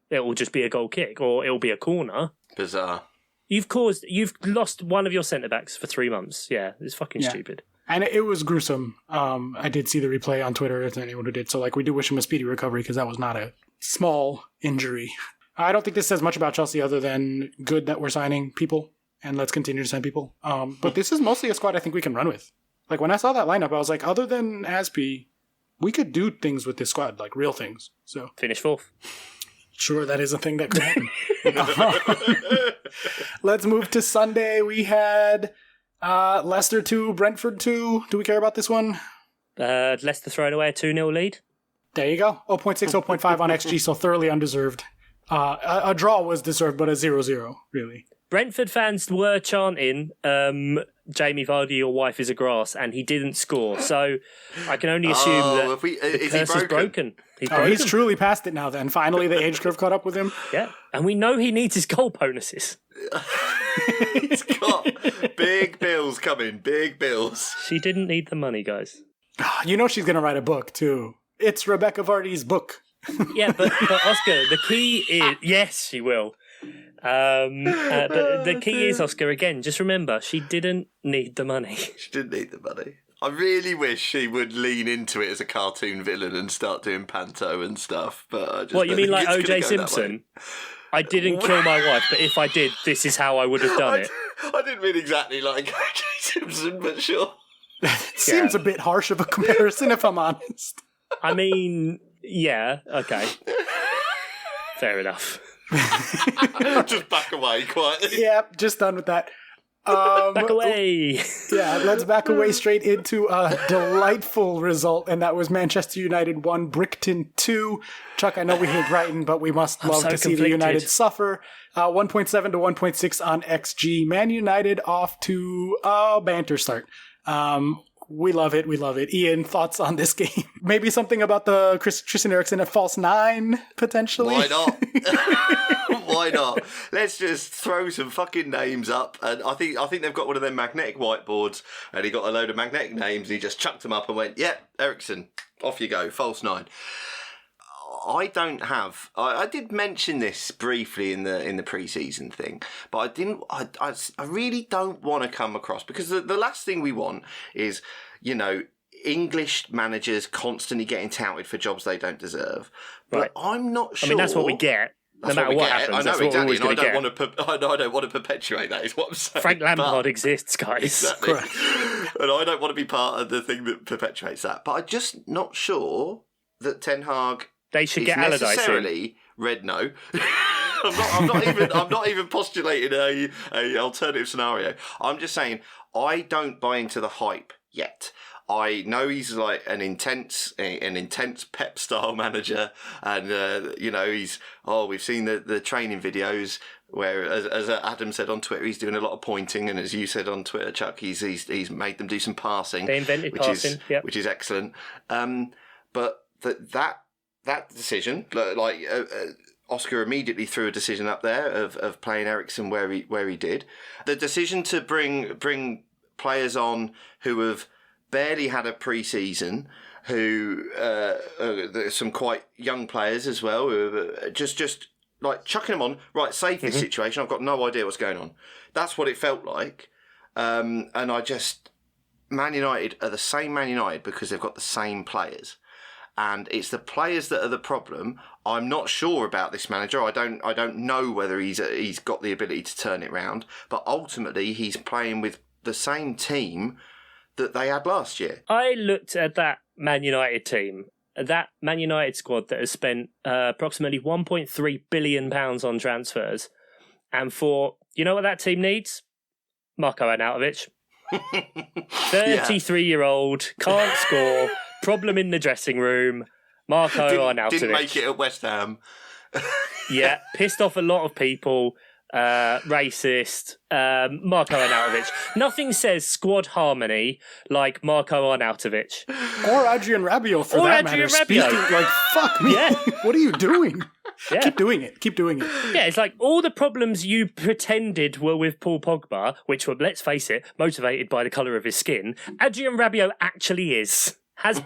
It will just be a goal kick or it'll be a corner. Bizarre. You've lost one of your centre-backs for 3 months. Yeah, it's fucking stupid. And it was gruesome. I did see the replay on Twitter, if anyone who did. So, we do wish him a speedy recovery because that was not a small injury. I don't think this says much about Chelsea other than good that we're signing people and let's continue to sign people. But this is mostly a squad I think we can run with. When I saw that lineup, I was like, other than Aspi, we could do things with this squad, real things. So finish 4th. Sure, that is a thing that could happen. Let's move to Sunday. We had Leicester 2, Brentford 2. Do we care about this one? Leicester throwing away a 2-0 lead. There you go. 0.6, 0.5 on XG, so thoroughly undeserved. A draw was deserved, but a 0-0, really. Brentford fans were chanting, Jamie Vardy, your wife is a grass, and he didn't score. So I can only assume that the curse is broken. He's truly past it now then. Finally, the age curve caught up with him. Yeah, and we know he needs his goal bonuses. He's got big bills coming, big bills. She didn't need the money, guys. You know she's going to write a book, too. It's Rebecca Vardy's book. Yeah, but Oscar, the key is... Yes, she will. But the key is, Oscar, again, just remember, she didn't need the money. She didn't need the money. I really wish she would lean into it as a cartoon villain and start doing panto and stuff. But I just what, you mean like O.J. Simpson? I didn't kill my wife, but if I did, this is how I would have done it. I didn't mean exactly like O.J. Simpson, but sure. It seems a bit harsh of a comparison, if I'm honest. I mean, yeah, okay. Fair enough. Just back away quietly. Yeah, just done with that. Back away. Yeah, let's back away straight into a delightful result, and that was Manchester United 1, Brighton 2. Chuck, I know we hate Brighton, but we must love to see the United suffer. 1.7 to 1.6 on XG. Man United off to a banter start. We love it. We love it. Ian, thoughts on this game? Maybe something about the Christian Eriksen at false 9, potentially? Why not? Why not? Let's just throw some fucking names up. And I think they've got one of them magnetic whiteboards, and he got a load of magnetic names, and he just chucked them up and went, yeah, Eriksen, off you go, false 9. I don't have. I did mention this briefly in the pre-season thing, but I didn't. I really don't want to come across, because the last thing we want is, English managers constantly getting touted for jobs they don't deserve. But right. I'm not sure. I mean, that's what we get. No matter what happens, I know that's exactly. What we're I don't want to perpetuate that. Is what I'm saying. Frank Lampard exists, guys. Exactly. And I don't want to be part of the thing that perpetuates that. But I'm just not sure that Ten Hag. They should get Allardyce necessarily red. No, I'm not even postulating a alternative scenario. I'm just saying I don't buy into the hype yet. I know he's like an intense Pep style manager, and we've seen the training videos where, as Adam said on Twitter, he's doing a lot of pointing, and as you said on Twitter, Chuck, he's made them do some passing. They invented passing, which is excellent. But that decision, Oscar immediately threw a decision up there of playing Eriksen where he did. The decision to bring players on who have barely had a pre-season, who there's some quite young players as well, who are just like chucking them on. Right, save this situation. I've got no idea what's going on. That's what it felt like. And Man United are the same Man United because they've got the same players. And it's the players that are the problem. I'm not sure about this manager. I don't know whether he's got the ability to turn it round. But ultimately, he's playing with the same team that they had last year. I looked at that Man United team, that Man United squad that has spent approximately £1.3 billion on transfers, and you know what that team needs? Marko Arnautovic. 33-year-old, can't score, problem in the dressing room, Marko Arnautovic. Didn't make it at West Ham. Yeah, pissed off a lot of people. Racist, Marko Arnautovic. Nothing says squad harmony like Marko Arnautovic. Or Adrian Rabiot, for that matter. Speaking, fuck me. Yeah. What are you doing? Yeah. Keep doing it. Yeah, it's like all the problems you pretended were with Paul Pogba, which were, let's face it, motivated by the colour of his skin. Adrian Rabiot actually has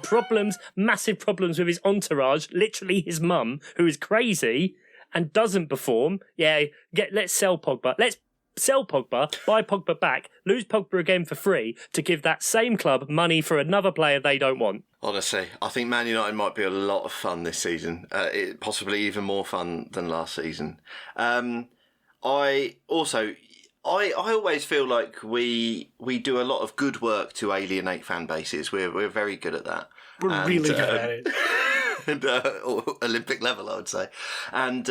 problems, massive problems with his entourage, literally his mum, who is crazy and doesn't perform. Yeah, let's sell Pogba. Let's sell Pogba, buy Pogba back, lose Pogba again for free to give that same club money for another player they don't want. Honestly, I think Man United might be a lot of fun this season. Possibly even more fun than last season. I always feel like we do a lot of good work to alienate fan bases. We're very good at that. We're really good at it. And Olympic level, I would say. And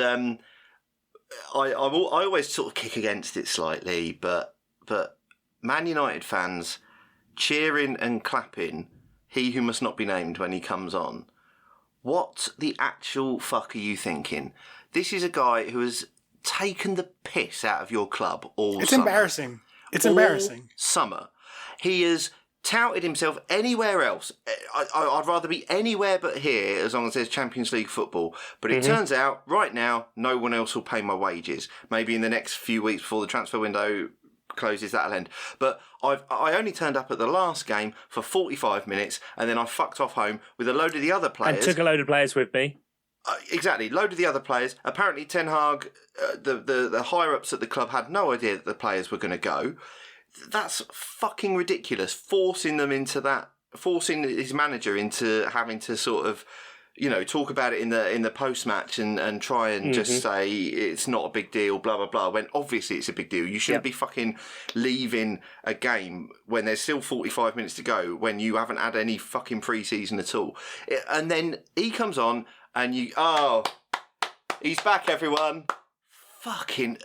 I always sort of kick against it slightly, but Man United fans cheering and clapping he who must not be named when he comes on. What the actual fuck are you thinking? This is a guy who has taken the piss out of your club all summer. It's embarrassing. It's embarrassing. Summer. He has touted himself anywhere else. I'd rather be anywhere but here as long as there's Champions League football. But it turns out, right now, no one else will pay my wages. Maybe in the next few weeks before the transfer window closes, that'll end. But I only turned up at the last game for 45 minutes, and then I fucked off home with a load of the other players. And took a load of players with me. Exactly, load of the other players. Apparently Ten Hag, the higher-ups at the club had no idea that the players were going to go. That's fucking ridiculous. Forcing his manager into having to sort of talk about it in the post match and try and just say it's not a big deal, blah blah blah. When obviously it's a big deal. You shouldn't be fucking leaving a game when there's still 45 minutes to go when you haven't had any fucking pre-season at all. And then he comes on and he's back, everyone. Fucking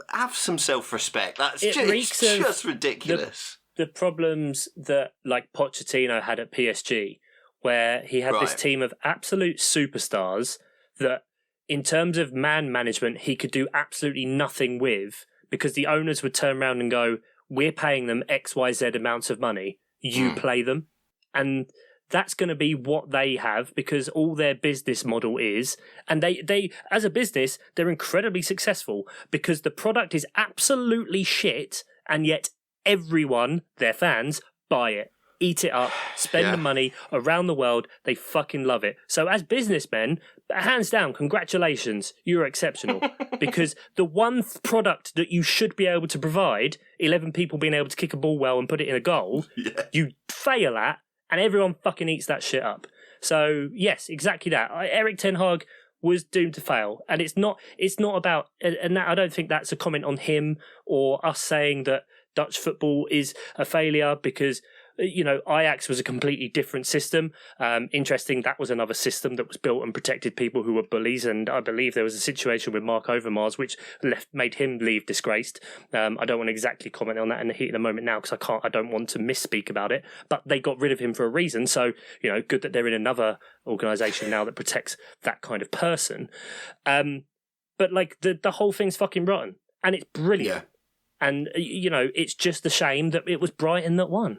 have some self-respect. That's just ridiculous. The problems that like Pochettino had at PSG, where he had this team of absolute superstars that in terms of man management, he could do absolutely nothing with because the owners would turn around and go, we're paying them XYZ amounts of money. You play them. And that's going to be what they have because all their business model is. And they as a business, they're incredibly successful because the product is absolutely shit and yet everyone, their fans, buy it. Eat it up, spend the money around the world. They fucking love it. So as businessmen, hands down, congratulations. You're exceptional. Because the one product that you should be able to provide, 11 people being able to kick a ball well and put it in a goal, you fail at, and everyone fucking eats that shit up. So yes, exactly that. Erik Ten Hag was doomed to fail. And it's not about, and that, I don't think that's a comment on him or us saying that Dutch football is a failure because Ajax was a completely different system. Interesting, that was another system that was built and protected people who were bullies, and I believe there was a situation with Mark Overmars which made him leave disgraced. I don't want to exactly comment on that in the heat of the moment now because I don't want to misspeak about it, but they got rid of him for a reason, so good that they're in another organisation now that protects that kind of person. But like the whole thing's fucking rotten, and it's brilliant. Yeah. And, it's just a shame that it was Brighton that won.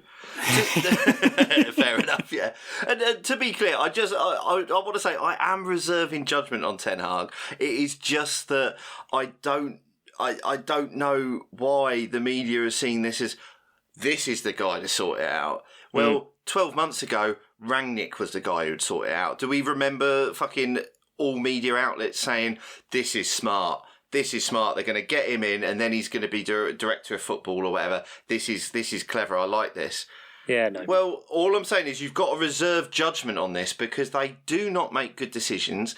Fair enough, yeah. And to be clear, I want to say I am reserving judgment on Ten Hag. It is just that I don't know why the media is seeing this as this is the guy to sort it out. Well, 12 months ago, Rangnick was the guy who'd sort it out. Do we remember fucking all media outlets saying, this is smart? This is smart. They're going to get him in, and then he's going to be director of football or whatever. This is clever. I like this. Yeah, no. Well, all I'm saying is you've got to reserve judgment on this because they do not make good decisions.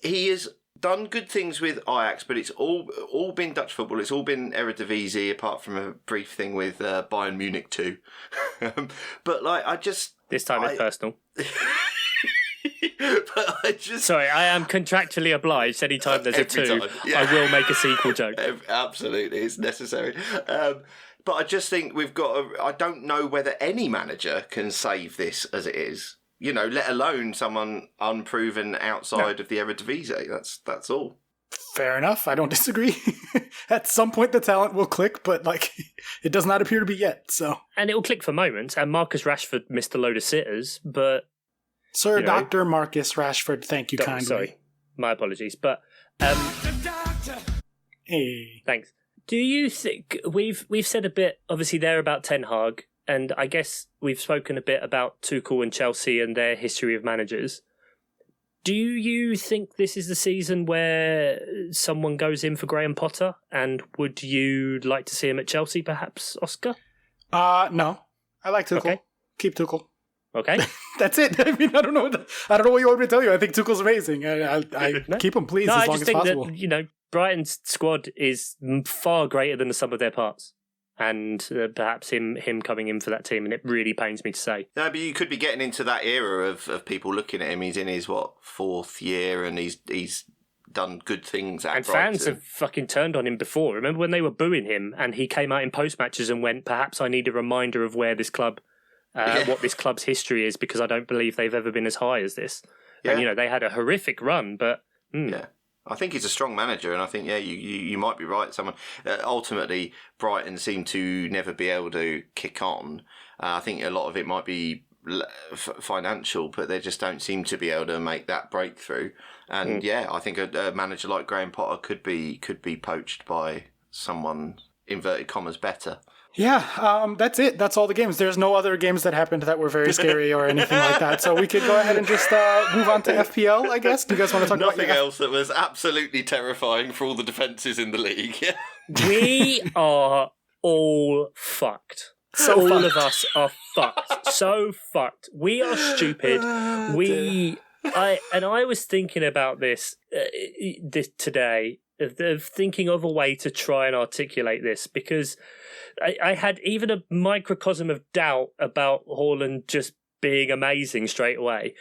He has done good things with Ajax, but it's all been Dutch football. It's all been Eredivisie, apart from a brief thing with Bayern Munich too. But this time it's personal. But Sorry, I am contractually obliged anytime there's a two, I will make a sequel joke. Absolutely, it's necessary. But I just think I don't know whether any manager can save this as it is, let alone someone unproven outside of the Eredivisie. That's all. Fair enough. I don't disagree. At some point the talent will click, but it does not appear to be yet. So, and it will click for moments, and Marcus Rashford missed a load of sitters, but Sir Dr. Marcus Rashford, thank you kindly. Sorry, my apologies. But hey. Thanks. Do you think we've said a bit obviously there about Ten Hag, and I guess we've spoken a bit about Tuchel and Chelsea and their history of managers. Do you think this is the season where someone goes in for Graham Potter, and would you like to see him at Chelsea perhaps, Oscar? No. I like Tuchel. Okay. Keep Tuchel. Okay. That's it. I mean, I don't know what you want me to tell you. I think Tuchel's amazing. I keep him pleased as long as possible. That, Brighton's squad is far greater than the sum of their parts. And perhaps him coming in for that team, and it really pains me to say. No, but you could be getting into that era of people looking at him. He's in his, fourth year, and he's done good things at Brighton. And fans have fucking turned on him before. Remember when they were booing him, and he came out in post-matches and went, perhaps I need a reminder of where this club... what this club's history is, because I don't believe they've ever been as high as this. Yeah. And, they had a horrific run, but... Yeah. I think he's a strong manager, and I think, you might be right. Someone ultimately, Brighton seem to never be able to kick on. I think a lot of it might be financial, but they just don't seem to be able to make that breakthrough. And, I think a manager like Graham Potter could be poached by someone, inverted commas, better. Yeah, that's it. That's all the games. There's no other games that happened that were very scary or anything like that. So we could go ahead and just move on to FPL, I guess. Do you guys want to talk about nothing else that was absolutely terrifying for all the defences in the league? We are all fucked. All of us are fucked. So fucked. We are stupid. We I was thinking about this today, of thinking of a way to try and articulate this, because I had even a microcosm of doubt about Haaland just being amazing straight away.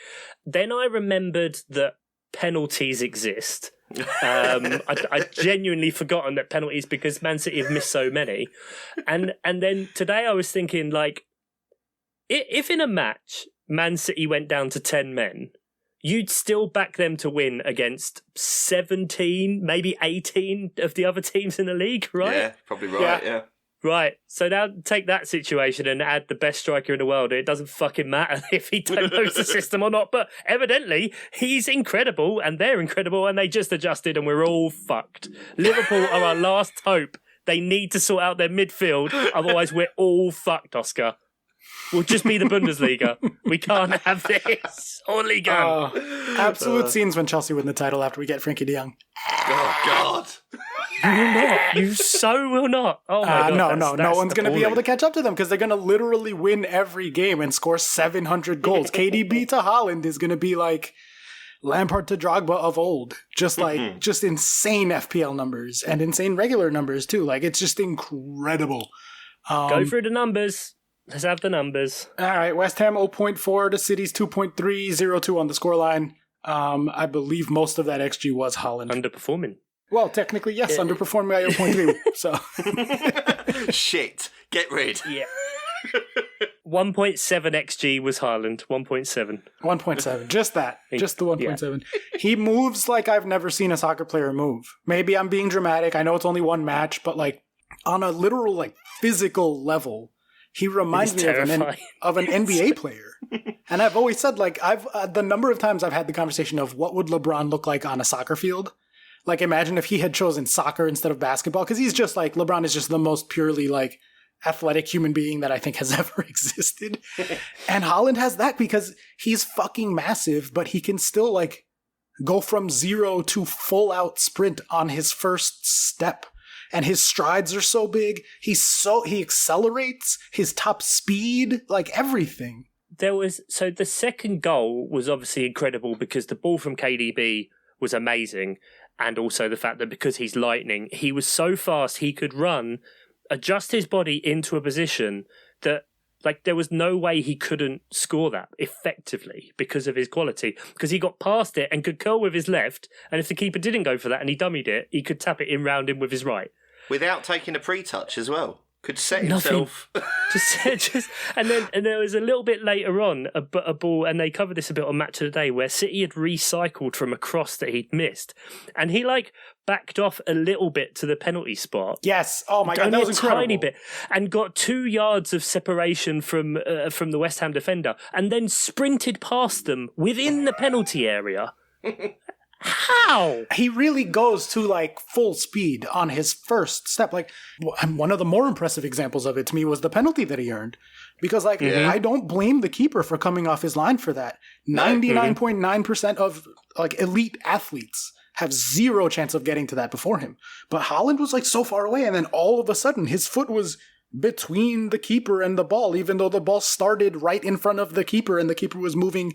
Then I remembered that penalties exist. I genuinely forgotten that penalties, because Man City have missed so many. And then today I was thinking, like, if in a match Man City went down to 10 men, you'd still back them to win against 17, maybe 18 of the other teams in the league, right? Yeah, probably right, yeah. Right. So now take that situation and add the best striker in the world. It doesn't fucking matter if he knows the system or not. But evidently, he's incredible and they're incredible and they just adjusted and we're all fucked. Liverpool are our last hope. They need to sort out their midfield. Otherwise, we're all fucked, Oscar. We'll just be the Bundesliga. We can't have this. Or Liga. Absolute scenes when Chelsea win the title after we get Frankie de Jong. Oh, God. You will not. You so will not. Oh, my God. No one's going to be able to catch up to them because they're going to literally win every game and score 700 goals. KDB to Haaland is going to be like Lampard to Drogba of old. Just like, just insane FPL numbers and insane regular numbers too. Like, it's just incredible. Go through the numbers. Let's have the numbers. All right, West Ham 0.4 to City's 2.3, 0-2 on the scoreline. I believe most of that XG was Haaland. Underperforming. Well, technically, yes, underperforming by 0.3. So Shit. Get rid. Yeah. 1.7 XG was Haaland. 1.7. 1.7. Just that. Just the 1.7. Yeah. He moves like I've never seen a soccer player move. Maybe I'm being dramatic. I know it's only one match, but like on a literal like physical level, he reminds me of an NBA player. And I've always said, like, the number of times I've had the conversation of what would LeBron look like on a soccer field. Like, imagine if he had chosen soccer instead of basketball, because he's just like, LeBron is just the most purely like athletic human being that I think has ever existed. And Haaland has that because he's fucking massive, but he can still like go from 0 to full out sprint on his first step. And his strides are so big. He accelerates, his top speed, like everything. So the second goal was obviously incredible because the ball from KDB was amazing. And also the fact that because he's lightning, he was so fast he could run, adjust his body into a position that like there was no way he couldn't score that effectively because of his quality. Because he got past it and could curl with his left, and if the keeper didn't go for that and he dummied it, he could tap it in round him with his right. Without taking a pre-touch as well. Could set himself. just and there was a little bit later on a ball, and they covered this a bit on Match of the Day, where City had recycled from a cross that he'd missed, and he like backed off a little bit to the penalty spot. Yes. Oh my God, that was incredible. Tiny bit, and got 2 yards of separation from the West Ham defender, and then sprinted past them within the penalty area. How? He really goes to like full speed on his first step. Like one of the more impressive examples of it to me was the penalty that he earned. Because like I don't blame the keeper for coming off his line for that. 99.9% of like elite athletes have zero chance of getting to that before him. But Haaland was like so far away, and then all of a sudden his foot was between the keeper and the ball, even though the ball started right in front of the keeper and the keeper was moving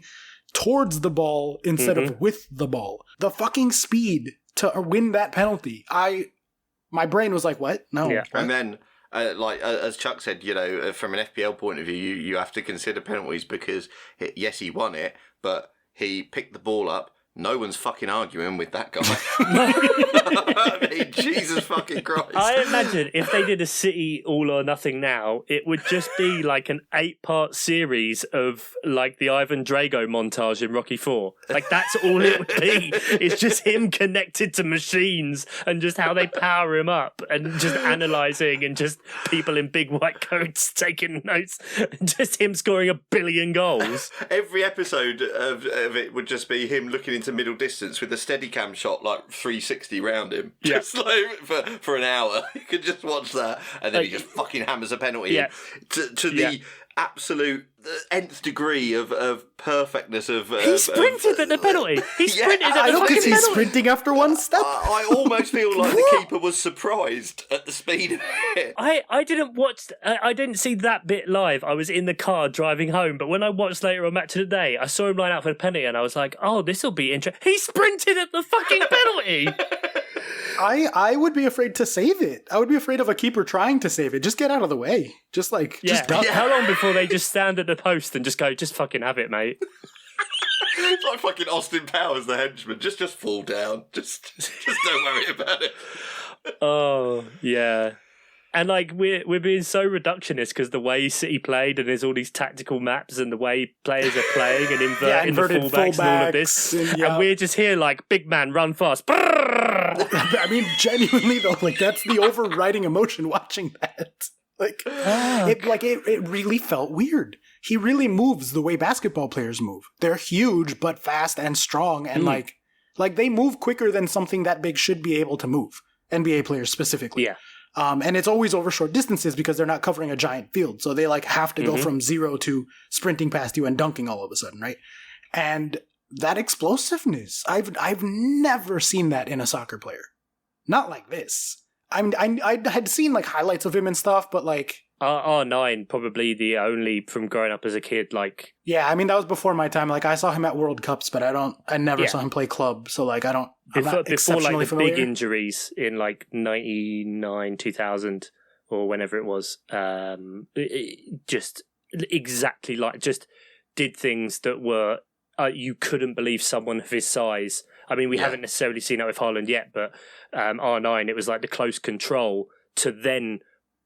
towards the ball instead of with the ball. The fucking speed to win that penalty. My brain was like, what? No. Yeah. And then, like as Chuck said, you know, from an FPL point of view, you have to consider penalties because, yes, he won it, but he picked the ball up. No one's fucking arguing with that guy. I mean, Jesus fucking Christ. I imagine if they did a City All or Nothing now, it would just be like an 8-part series of like the Ivan Drago montage in Rocky IV. Like that's all it would be. It's just him connected to machines and just how they power him up and just analysing and just people in big white coats taking notes and just him scoring 1 billion goals. Every episode of it would just be him looking into middle distance with a Steadicam shot like 360 round him, just like for an hour. You could just watch that, and then he just fucking hammers a penalty. To the absolute nth degree of perfectness of... He sprinted at the penalty. He sprinted at the I don't fucking think he's penalty. sprinting after one step. I almost feel like the keeper was surprised at the speed of it. I didn't watch. I didn't see that bit live. I was in the car driving home, but when I watched later on Match of the Day, I saw him line up for the penalty, and I was like, "Oh, this will be interesting." He sprinted at the fucking penalty. I would be afraid to save it. I would be afraid of a keeper trying to save it. Just get out of the way. Just duck. How long before they just stand at the post and just go, "Just fucking have it, mate." It's like fucking Austin Powers, the henchman. Just fall down. Just don't worry about it. Oh yeah. And like we're being so reductionist because the way City played and there's all these tactical maps and the way players are playing and inverted fullbacks and all of this, and we're just here like big man run fast. I mean, genuinely though, like that's the overriding emotion watching that. It really felt weird. He really moves the way basketball players move. They're huge but fast and strong, and like they move quicker than something that big should be able to move. NBA players specifically. Yeah. And it's always over short distances because they're not covering a giant field. So they like have to go from 0 to sprinting past you and dunking all of a sudden, right? And that explosiveness, I've never seen that in a soccer player. Not like this. I had seen like highlights of him and stuff, but like R9 probably the only from growing up as a kid. Like I mean that was before my time. Like I saw him at World Cups, but I never saw him play club. So like I'm not before like the familiar. big injuries in like 99, 2000 or whenever it was. Just exactly like just did things that were you couldn't believe someone of his size. I mean, we haven't necessarily seen that with Haaland yet, but R9, it was like the close control to then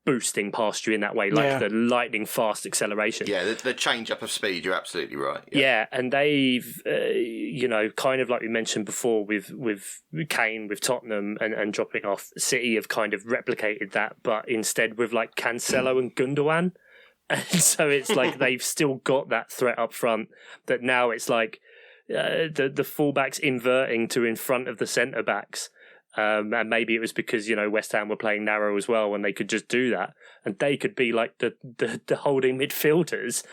boosting past you in that way, like the lightning fast acceleration. Yeah, the change up of speed, you're absolutely right. Yeah, and they've, kind of like we mentioned before with Kane, with Tottenham and dropping off, City have kind of replicated that, but instead with like Cancelo and Gundogan. And so it's like they've still got that threat up front that now it's like the fullbacks inverting to in front of the centre backs. And maybe it was because, West Ham were playing narrow as well and they could just do that. And they could be like the holding midfielders.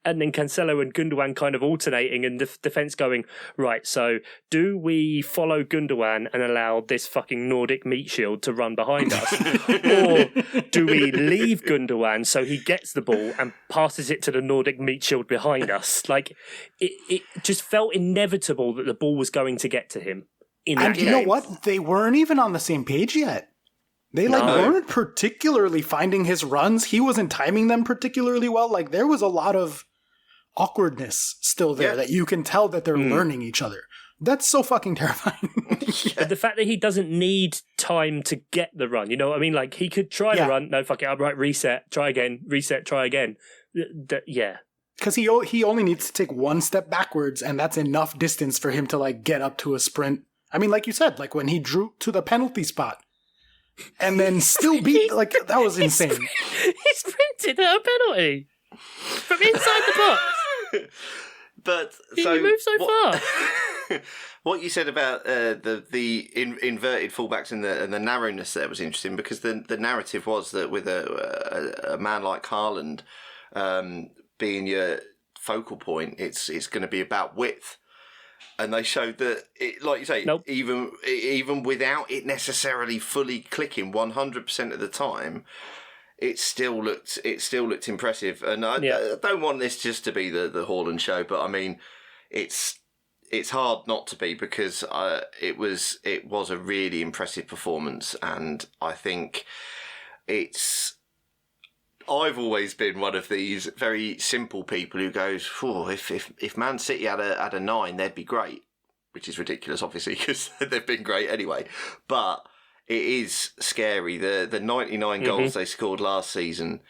And then Cancelo and Gundogan kind of alternating and the defence going, right, so do we follow Gundogan and allow this fucking Nordic Meat Shield to run behind us? Or do we leave Gundogan so he gets the ball and passes it to the Nordic Meat Shield behind us? Like, it just felt inevitable that the ball was going to get to him. And you know what? They weren't even on the same page yet. They weren't particularly finding his runs. He wasn't timing them particularly well. Like there was a lot of awkwardness still there that you can tell that they're learning each other. That's so fucking terrifying. But the fact that he doesn't need time to get the run, you know what I mean? Like he could try to run. No, fuck it. I'm right. Reset. Try again. Reset. Try again. Because he only needs to take one step backwards, and that's enough distance for him to like get up to a sprint. I mean, like you said, like when he drew to the penalty spot. And then still beat, like, that was insane. He sprinted at a penalty from inside the box. But he moved so far. What you said about the inverted fullbacks and the narrowness there was interesting because the narrative was that with a man like Haaland being your focal point, it's going to be about width. And they showed that, like you say, even without it necessarily fully clicking 100% of the time, it still looked impressive. And I don't want this just to be the Haaland show, but I mean, it's hard not to be because it was a really impressive performance, and I think I've always been one of these very simple people who goes, if Man City had a 9, they'd be great, which is ridiculous, obviously, because they've been great anyway. But it is scary. The 99 goals they scored last season,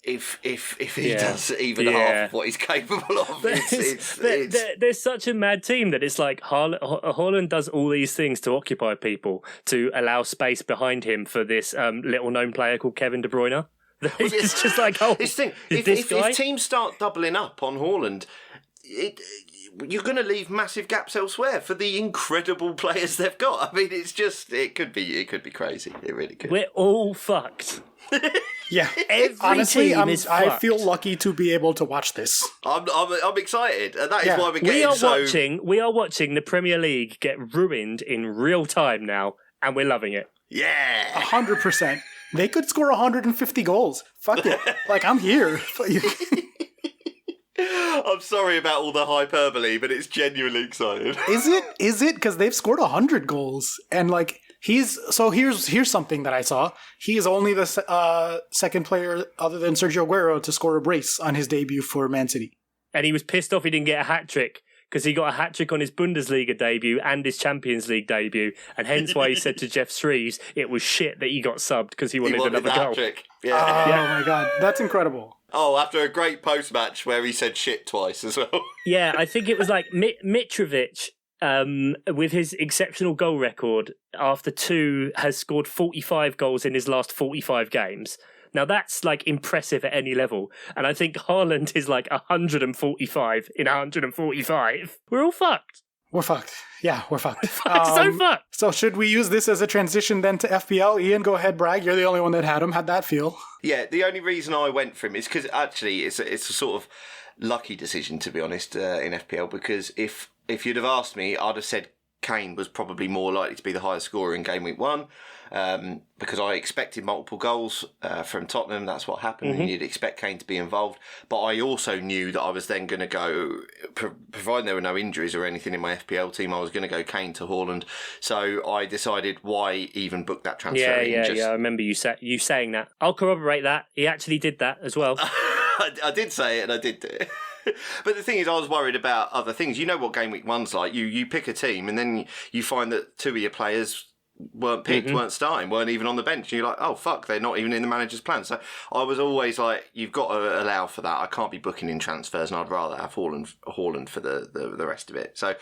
if he does even half of what he's capable of, there's such a mad team that it's like Haaland does all these things to occupy people, to allow space behind him for this little-known player called Kevin De Bruyne. It's just like, if teams start doubling up on Haaland, you're going to leave massive gaps elsewhere for the incredible players they've got. I mean, it could be crazy. It really could. We're all fucked. Yeah. Every Honestly, team is I fucked. feel lucky to be able to watch this. I'm excited, and that is Yeah. why we're getting We are watching the Premier League get ruined in real time now, and we're loving it. Yeah. 100%. They could score 150 goals. Fuck it. Like, I'm here. I'm sorry about all the hyperbole, but it's genuinely exciting. Is it? Because they've scored 100 goals. And, like, here's something that I saw. He is only the second player other than Sergio Aguero to score a brace on his debut for Man City. And he was pissed off he didn't get a hat-trick, because he got a hat-trick on his Bundesliga debut and his Champions League debut, and hence why he said to Jeff Shreves it was shit that he got subbed because he wanted another goal. Hat-trick. Oh Yeah. my god, that's incredible. Oh, after a great post-match where he said shit twice as well. Yeah, I think it was like Mitrovic, with his exceptional goal record, after 2 has scored 45 goals in his last 45 games. Now that's like impressive at any level. And I think Haaland is like 145 in 145. We're all fucked. We're fucked. Yeah, we're fucked. So fucked. So should we use this as a transition then to FPL? Ian, go ahead, brag. You're the only one that had him. How'd that feel? Yeah, the only reason I went for him is because actually it's a sort of lucky decision, to be honest, in FPL, because if you'd have asked me, I'd have said Kane was probably more likely to be the highest scorer in game week 1, because I expected multiple goals from Tottenham. That's what happened, and you'd expect Kane to be involved. But I also knew that I was then going to go, providing there were no injuries or anything in my FPL team, I was going to go Kane to Haaland. So I decided, why even book that transfer? Yeah. I remember you saying that. I'll corroborate that. He actually did that as well. I did say it, and I did do it. But the thing is, I was worried about other things. You know what game week 1's like. You pick a team, and then you find that 2 of your players weren't picked, weren't starting, weren't even on the bench. And you're like, oh, fuck, they're not even in the manager's plan. So I was always like, you've got to allow for that. I can't be booking in transfers, and I'd rather have Haaland for the rest of it. So a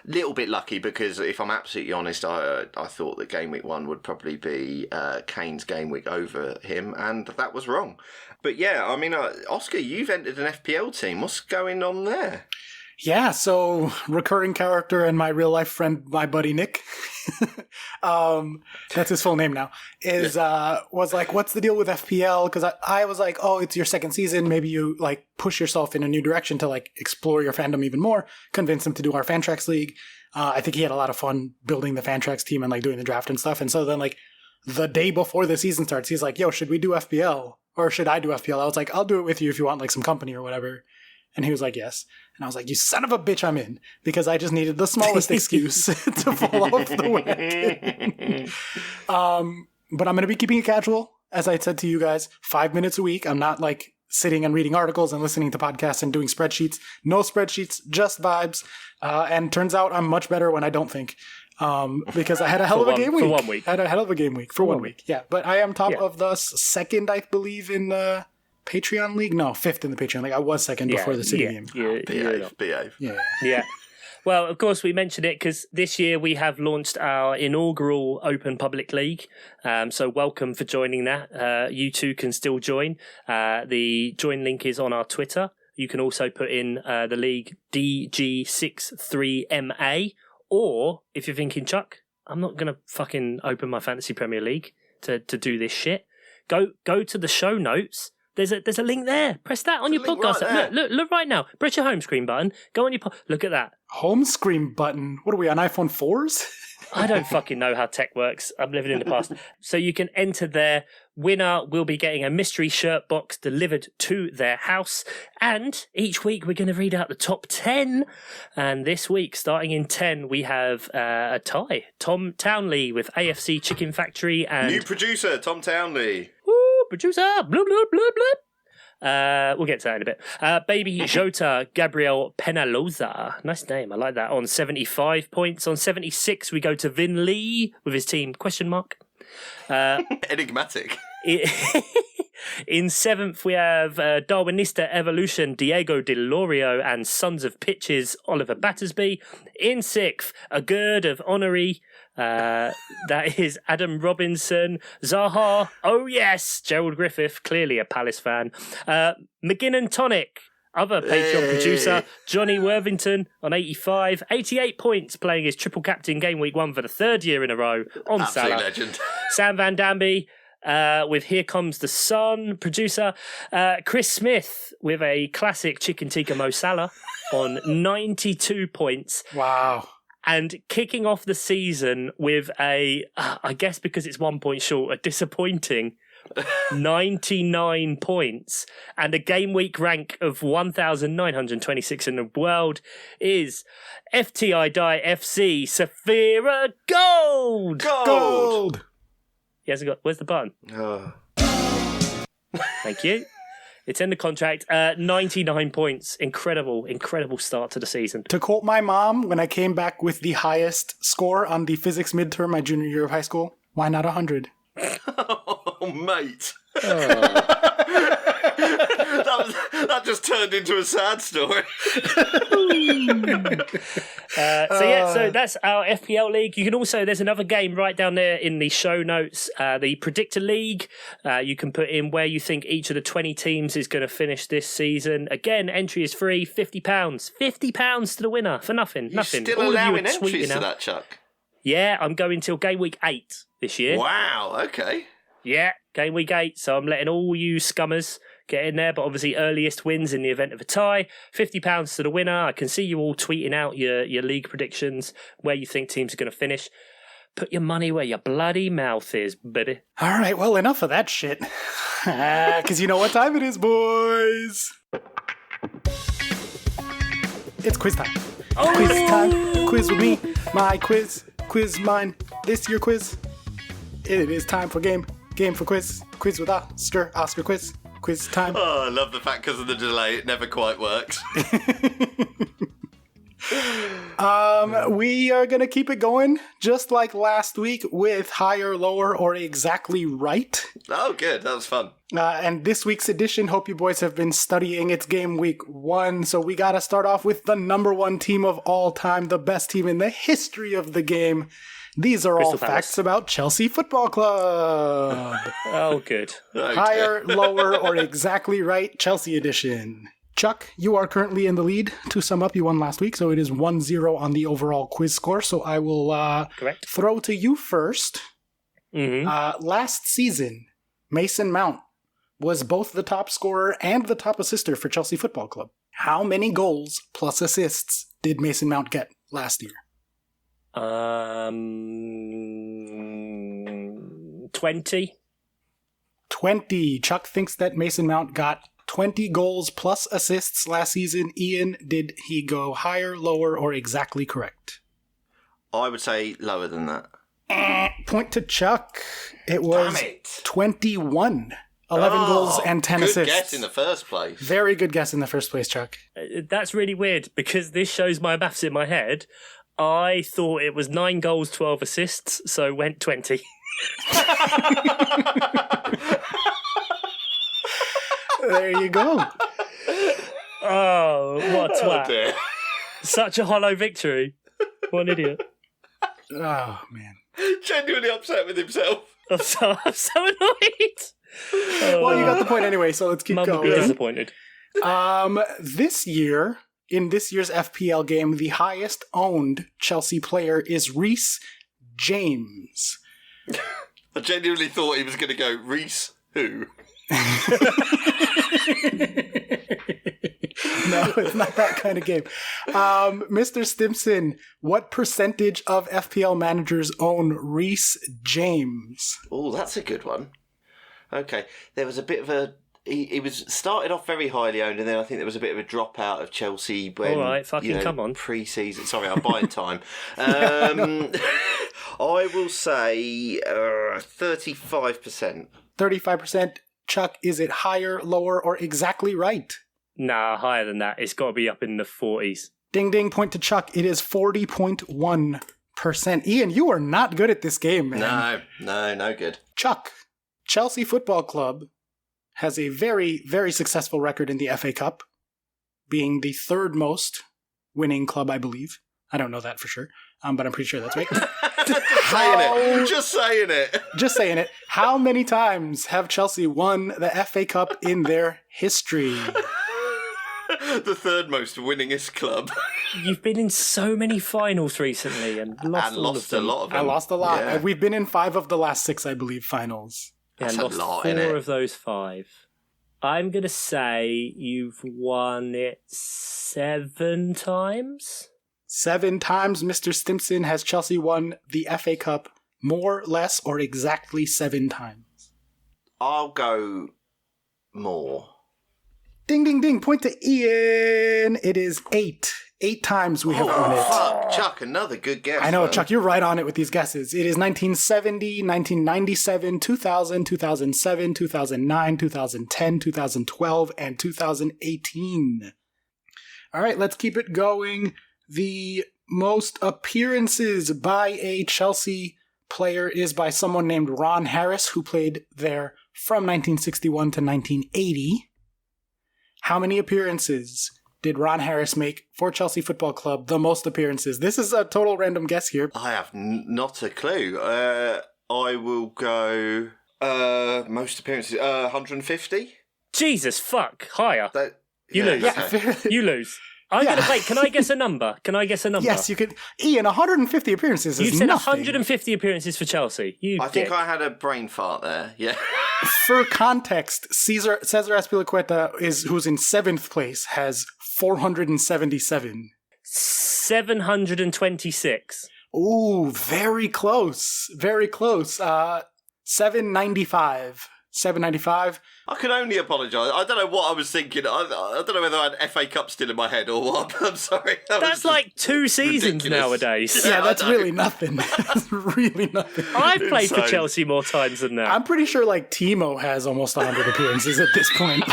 little bit lucky, because if I'm absolutely honest, I thought that game week 1 would probably be Kane's game week over him, and that was wrong. But yeah, I mean, Oscar, you've entered an FPL team. What's going on there? Yeah, so recurring character and my real life friend, my buddy Nick, that's his full name now, was like, what's the deal with FPL? Because I was like, oh, it's your second season. Maybe you like push yourself in a new direction to like explore your fandom even more. Convince him to do our Fantrax League. I think he had a lot of fun building the Fantrax team and like doing the draft and stuff. And so then like the day before the season starts, he's like, yo, should we do FPL? Or should I do FPL? I was like, I'll do it with you if you want like some company or whatever. And he was like, yes. And I was like, you son of a bitch, I'm in. Because I just needed the smallest excuse to fall off the wagon. But I'm going to be keeping it casual. As I said to you guys, 5 minutes a week. I'm not like sitting and reading articles and listening to podcasts and doing spreadsheets. No spreadsheets, just vibes. And turns out I'm much better when I don't think. Because I had a hell of a game week. For 1 week. I had a hell of a game week for 1 week. Yeah, but I am top of the second, I believe, in the Patreon League. No, 5th in the Patreon League. I was second before the City game. Behave. Yeah. Well, of course, we mentioned it because this year we have launched our inaugural Open Public League. So welcome for joining that. You too can still join. The join link is on our Twitter. You can also put in the league DG63MA. Or if you're thinking, Chuck, I'm not going to fucking open my Fantasy Premier League to do this shit. Go to the show notes. There's a link there. Press that on your podcast. Right look right now. Press your home screen button. Go on your look at that. Home screen button? What are we on, iPhone 4s? I don't fucking know how tech works. I'm living in the past. So you can enter there. Winner will be getting a mystery shirt box delivered to their house. And each week we're going to read out the top 10. And this week, starting in 10, we have a tie. Tom Townley with AFC Chicken Factory and... New producer, Tom Townley. Woo, producer. Bloop, bloop, bloop, bloop. We'll get to that in a bit. Baby Jota Gabriel Penaloza. Nice name. I like that. On 75 points. On 76, we go to Vin Lee with his team. ? Enigmatic. In 7th, we have Darwinista Evolution, Diego Di Lorio, and Sons of Pitches, Oliver Battersby. In 6th, a gird of honoree. That is Adam Robinson, Zaha, oh yes, Gerald Griffith, clearly a Palace fan, McGinnon Tonic, other Patreon producer, Johnny Worthington on 85, 88 points, playing his triple captain game week 1 for the 3rd year in a row on Absolute Salah. legend. Sam Van Danby, with Here Comes the Sun, producer. Chris Smith with a classic chicken tikka Mo Salah on 92 points. Wow. And kicking off the season with I guess because it's 1 point short, a disappointing 99 points and a game week rank of 1,926 in the world is FTI Die FC Saphira Gold. Gold. He hasn't got. Where's the button? Thank you. It's in the contract. 99 points. Incredible start to the season. To quote my mom, when I came back with the highest score on the physics midterm my junior year of high school, why not 100? Oh, mate. That just turned into a sad story. So that's our FPL league. You can also, there's another game right down there in the show notes, the Predictor League. You can put in where you think each of the 20 teams is going to finish this season. Again, entry is free, £50. £50 to the winner for nothing. You're still allowing entries to that, Chuck? Yeah, I'm going till game week 8 this year. Wow, okay. Yeah, game week 8. So I'm letting all you scummers get in there, but obviously earliest wins in the event of a tie. £50 to the winner. I can see you all tweeting out your league predictions, where you think teams are going to finish. Put your money where your bloody mouth is, baby. All right, well, enough of that shit. Because you know what time it is, boys. It's quiz time. Oh! Quiz time. Quiz with me. My quiz. Quiz mine. This your quiz. It is time for game. Game for quiz. Quiz with Oscar. Oscar quiz. Quiz time. Oh, I love the fact because of the delay, it never quite works. We are going to keep it going just like last week with higher, lower, or exactly right. Oh, good. That was fun. And this week's edition, hope you boys have been studying. It's game week 1, so we got to start off with the number 1 team of all time, the best team in the history of the game. These are all facts about Chelsea Football Club. Oh, good. Okay. Higher, lower, or exactly right, Chelsea edition. Chuck, you are currently in the lead. To sum up, you won last week, so it is 1-0 on the overall quiz score. So I will throw to you first. Mm-hmm. Last season, Mason Mount was both the top scorer and the top assister for Chelsea Football Club. How many goals plus assists did Mason Mount get last year? 20. 20. Chuck thinks that Mason Mount got 20 goals plus assists last season. Ian, did he go higher, lower, or exactly correct? I would say lower than that. Point to Chuck. It was Damn it. 21. 11 goals and 10 assists. Good guess in the first place. Very good guess in the first place, Chuck. That's really weird because this shows my maths in my head. I thought it was 9 goals, 12 assists, so went 20. There you go. Oh, what a twat. Dear. Such a hollow victory. What an idiot. Oh, man. Genuinely upset with himself. I'm so annoyed. Well, you got the point anyway, so let's keep Mum would be going. disappointed. This year, in this year's FPL game, the highest owned Chelsea player is Reece James. I genuinely thought he was going to go, Reece who? No, it's not that kind of game. Mr. Stimson, what percentage of FPL managers own Reece James? Oh, that's a good one. Okay, there was a bit of a... He was started off very highly owned, and then I think there was a bit of a dropout of Chelsea when... All right, come on. Pre-season... Sorry, I'm buying time. I will say 35%. 35%. Chuck, is it higher, lower, or exactly right? Nah, higher than that. It's got to be up in the 40s. Ding, ding, point to Chuck. It is 40.1%. Ian, you are not good at this game, man. No good. Chuck, Chelsea Football Club has a very, very successful record in the FA Cup, being the third most winning club, I believe. I don't know that for sure, but I'm pretty sure that's right. Just saying it. Just saying it. How many times have Chelsea won the FA Cup in their history? The third most winningest club. You've been in so many finals recently and lost a lot of them. I lost a lot. Yeah. We've been in 5 of the last 6, I believe, finals. That's and lost a lot, 4 innit? of those 5. I'm going to say you've won it 7 times. 7 times Mr. Stimpson has Chelsea won the FA Cup, more, less, or exactly 7 times. I'll go more. Ding, ding, ding. Point to Ian. It is 8. 8 times we have won it. Fuck, Chuck, another good guess. I know, man. Chuck, you're right on it with these guesses. It is 1970, 1997, 2000, 2007, 2009, 2010, 2012, and 2018. All right, let's keep it going. The most appearances by a Chelsea player is by someone named Ron Harris, who played there from 1961 to 1980. How many appearances did Ron Harris make for Chelsea Football Club? The most appearances. This is a total random guess here. I have not a clue. I will go most appearances. 150. Jesus, fuck. Higher. You lose. Yeah, You lose. Wait, can I guess a number? Yes, you could. Ian, 150 appearances is You said nothing. 150 appearances for Chelsea. I think I had a brain fart there. Yeah. For context, Cesar Azpilicueta, who's in 7th place, has 477. 726. Ooh, very close. Very close. 795. 795. I can only apologise. I don't know what I was thinking. I don't know whether I had FA Cup still in my head or what. I'm sorry. That's like 2 seasons ridiculous. nowadays. Yeah, I that's know. really nothing. That's really nothing. I've played for Insane. Chelsea more times than that. I'm pretty sure like Timo has almost 100 appearances at this point.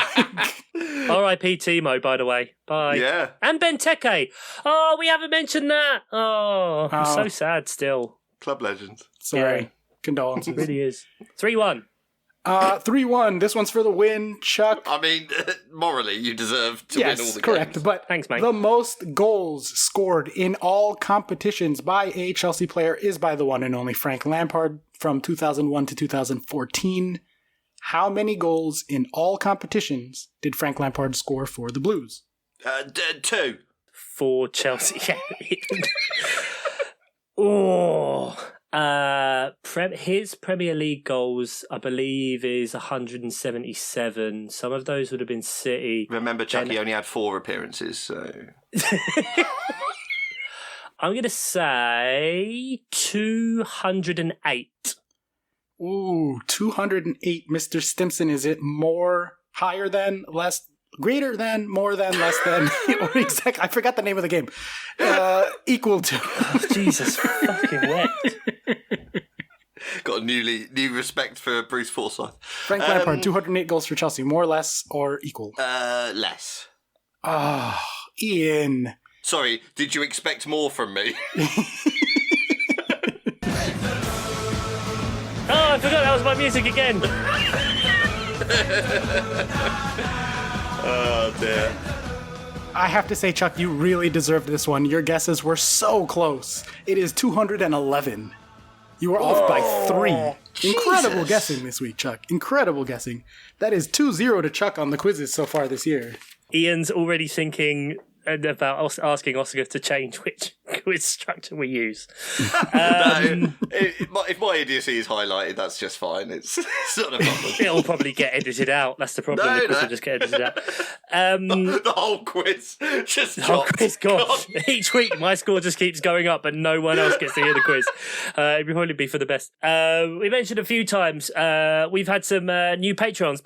R.I.P. Timo, by the way. Bye. Yeah. And Benteke. Oh, we haven't mentioned that. Oh, I'm Oh. so sad still. Club legends. Sorry. Yeah. Condolences. It really is. 3-1. 3-1. This one's for the win, Chuck. I mean, morally, you deserve to win all Yes, the correct. games. But Thanks, mate. the most goals scored in all competitions by a Chelsea player is by the one and only Frank Lampard from 2001 to 2014. How many goals in all competitions did Frank Lampard score for the Blues? 2. For Chelsea. Oh. His Premier League goals, I believe, is 177. Some of those would have been City. Remember, Chuck, he only had 4 appearances, so... I'm going to say 208. Ooh, 208. Mr. Stimpson, is it more, higher than, less, greater than, more than, less than, or exact? I forgot the name of the game. Equal to. Oh, Jesus fucking wet. Got a new respect for Bruce Forsyth. Frank Lampard, 208 goals for Chelsea, more, less, or equal? Less. Ah, Ian. Sorry, did you expect more from me? Oh, I forgot that was my music again. Oh, dear. I have to say, Chuck, you really deserved this one. Your guesses were so close. It is 211. You were off by 3. Incredible Jesus. guessing this week, Chuck. Incredible guessing. That is 2-0 to Chuck on the quizzes so far this year. Ian's already thinking about asking Oscar to change which quiz structure we use. No, if my idiocy is highlighted, that's just fine. It's not a problem. It'll probably get edited out. That's the problem. The quiz will just get edited out. The whole quiz just Oh, dropped. quiz gone. Each week, my score just keeps going up, but no one else gets to hear the quiz. It would probably be for the best. We mentioned a few times we've had some new patrons.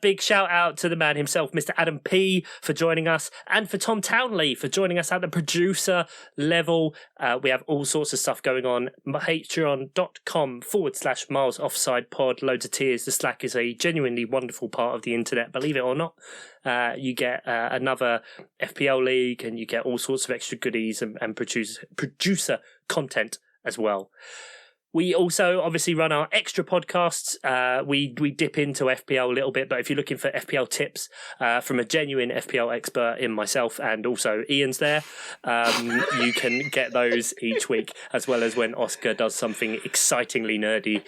Big shout out to the man himself, Mr. Adam P, for joining us, and for Tom Townley for joining us at the producer level. We have all sorts of stuff going on. Patreon.com/Miles Offside Pod. Loads of tiers. The Slack is a genuinely wonderful part of the internet, believe it or not. You get another FPL league, and you get all sorts of extra goodies and producer content as well. We also obviously run our extra podcasts. We dip into FPL a little bit, but if you're looking for FPL tips from a genuine FPL expert in myself, and also Ian's there, you can get those each week, as well as when Oscar does something excitingly nerdy,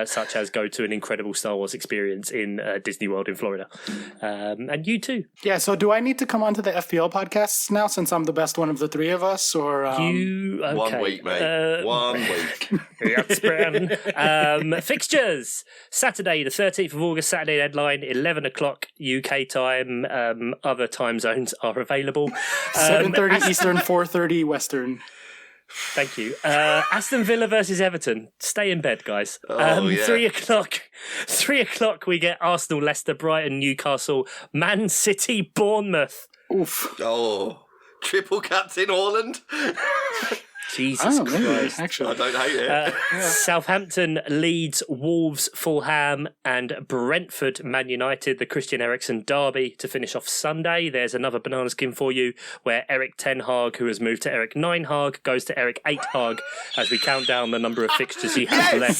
such as go to an incredible Star Wars experience in Disney World in Florida. And you too. Yeah, so do I need to come onto the FPL podcasts now since I'm the best one of the 3 of us? Or Okay. 1 week, mate. 1 week. It's Thanks, Brown. Fixtures. Saturday, the 13th of August, Saturday deadline, 11 o'clock UK time. Other time zones are available. 7:30 Eastern, 4:30 Western. Thank you. Aston Villa versus Everton. Stay in bed, guys. Yeah. 3 o'clock. 3 o'clock, we get Arsenal, Leicester, Brighton, Newcastle, Man City, Bournemouth. Oof. Oh, triple captain Haaland. Jesus Maybe, Christ. actually. I don't hate it. Southampton, Leeds, Wolves, Fulham, and Brentford, Man United, the Christian Eriksen derby to finish off Sunday. There's another banana skin for you where Erik 10 Hag, who has moved to Erik 9 Hag, goes to Erik 8 Hag as we count down the number of fixtures he has left.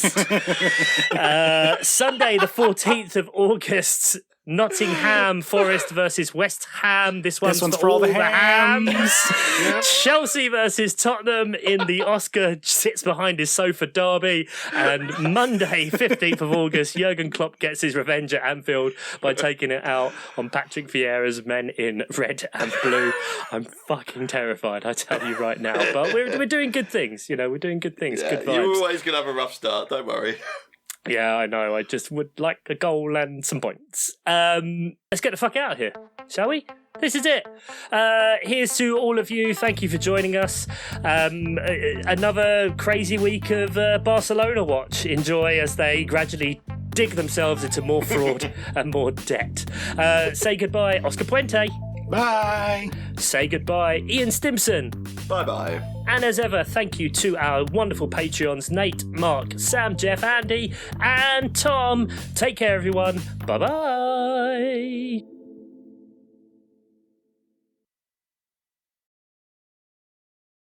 Sunday, the 14th of August, Nottingham Forest versus West Ham. This one's for all the hams. Yep. Chelsea versus Tottenham in the Oscar sits behind his sofa derby. And Monday, 15th of August, Jurgen Klopp gets his revenge at Anfield by taking it out on Patrick Vieira's men in red and blue. I'm fucking terrified, I tell you right now. But we're doing good things, we're doing good things, good vibes. You're always going to have a rough start, don't worry. Yeah, I know. I just would like a goal and some points. Let's get the fuck out of here, shall we? This is it. Here's to all of you. Thank you for joining us. Another crazy week of Barcelona watch. Enjoy as they gradually dig themselves into more fraud and more debt. Say goodbye, Oscar Puente. Bye. Say goodbye, Ian Stimson. Bye-bye. And as ever, thank you to our wonderful Patreons, Nate, Mark, Sam, Jeff, Andy, and Tom. Take care, everyone. Bye-bye.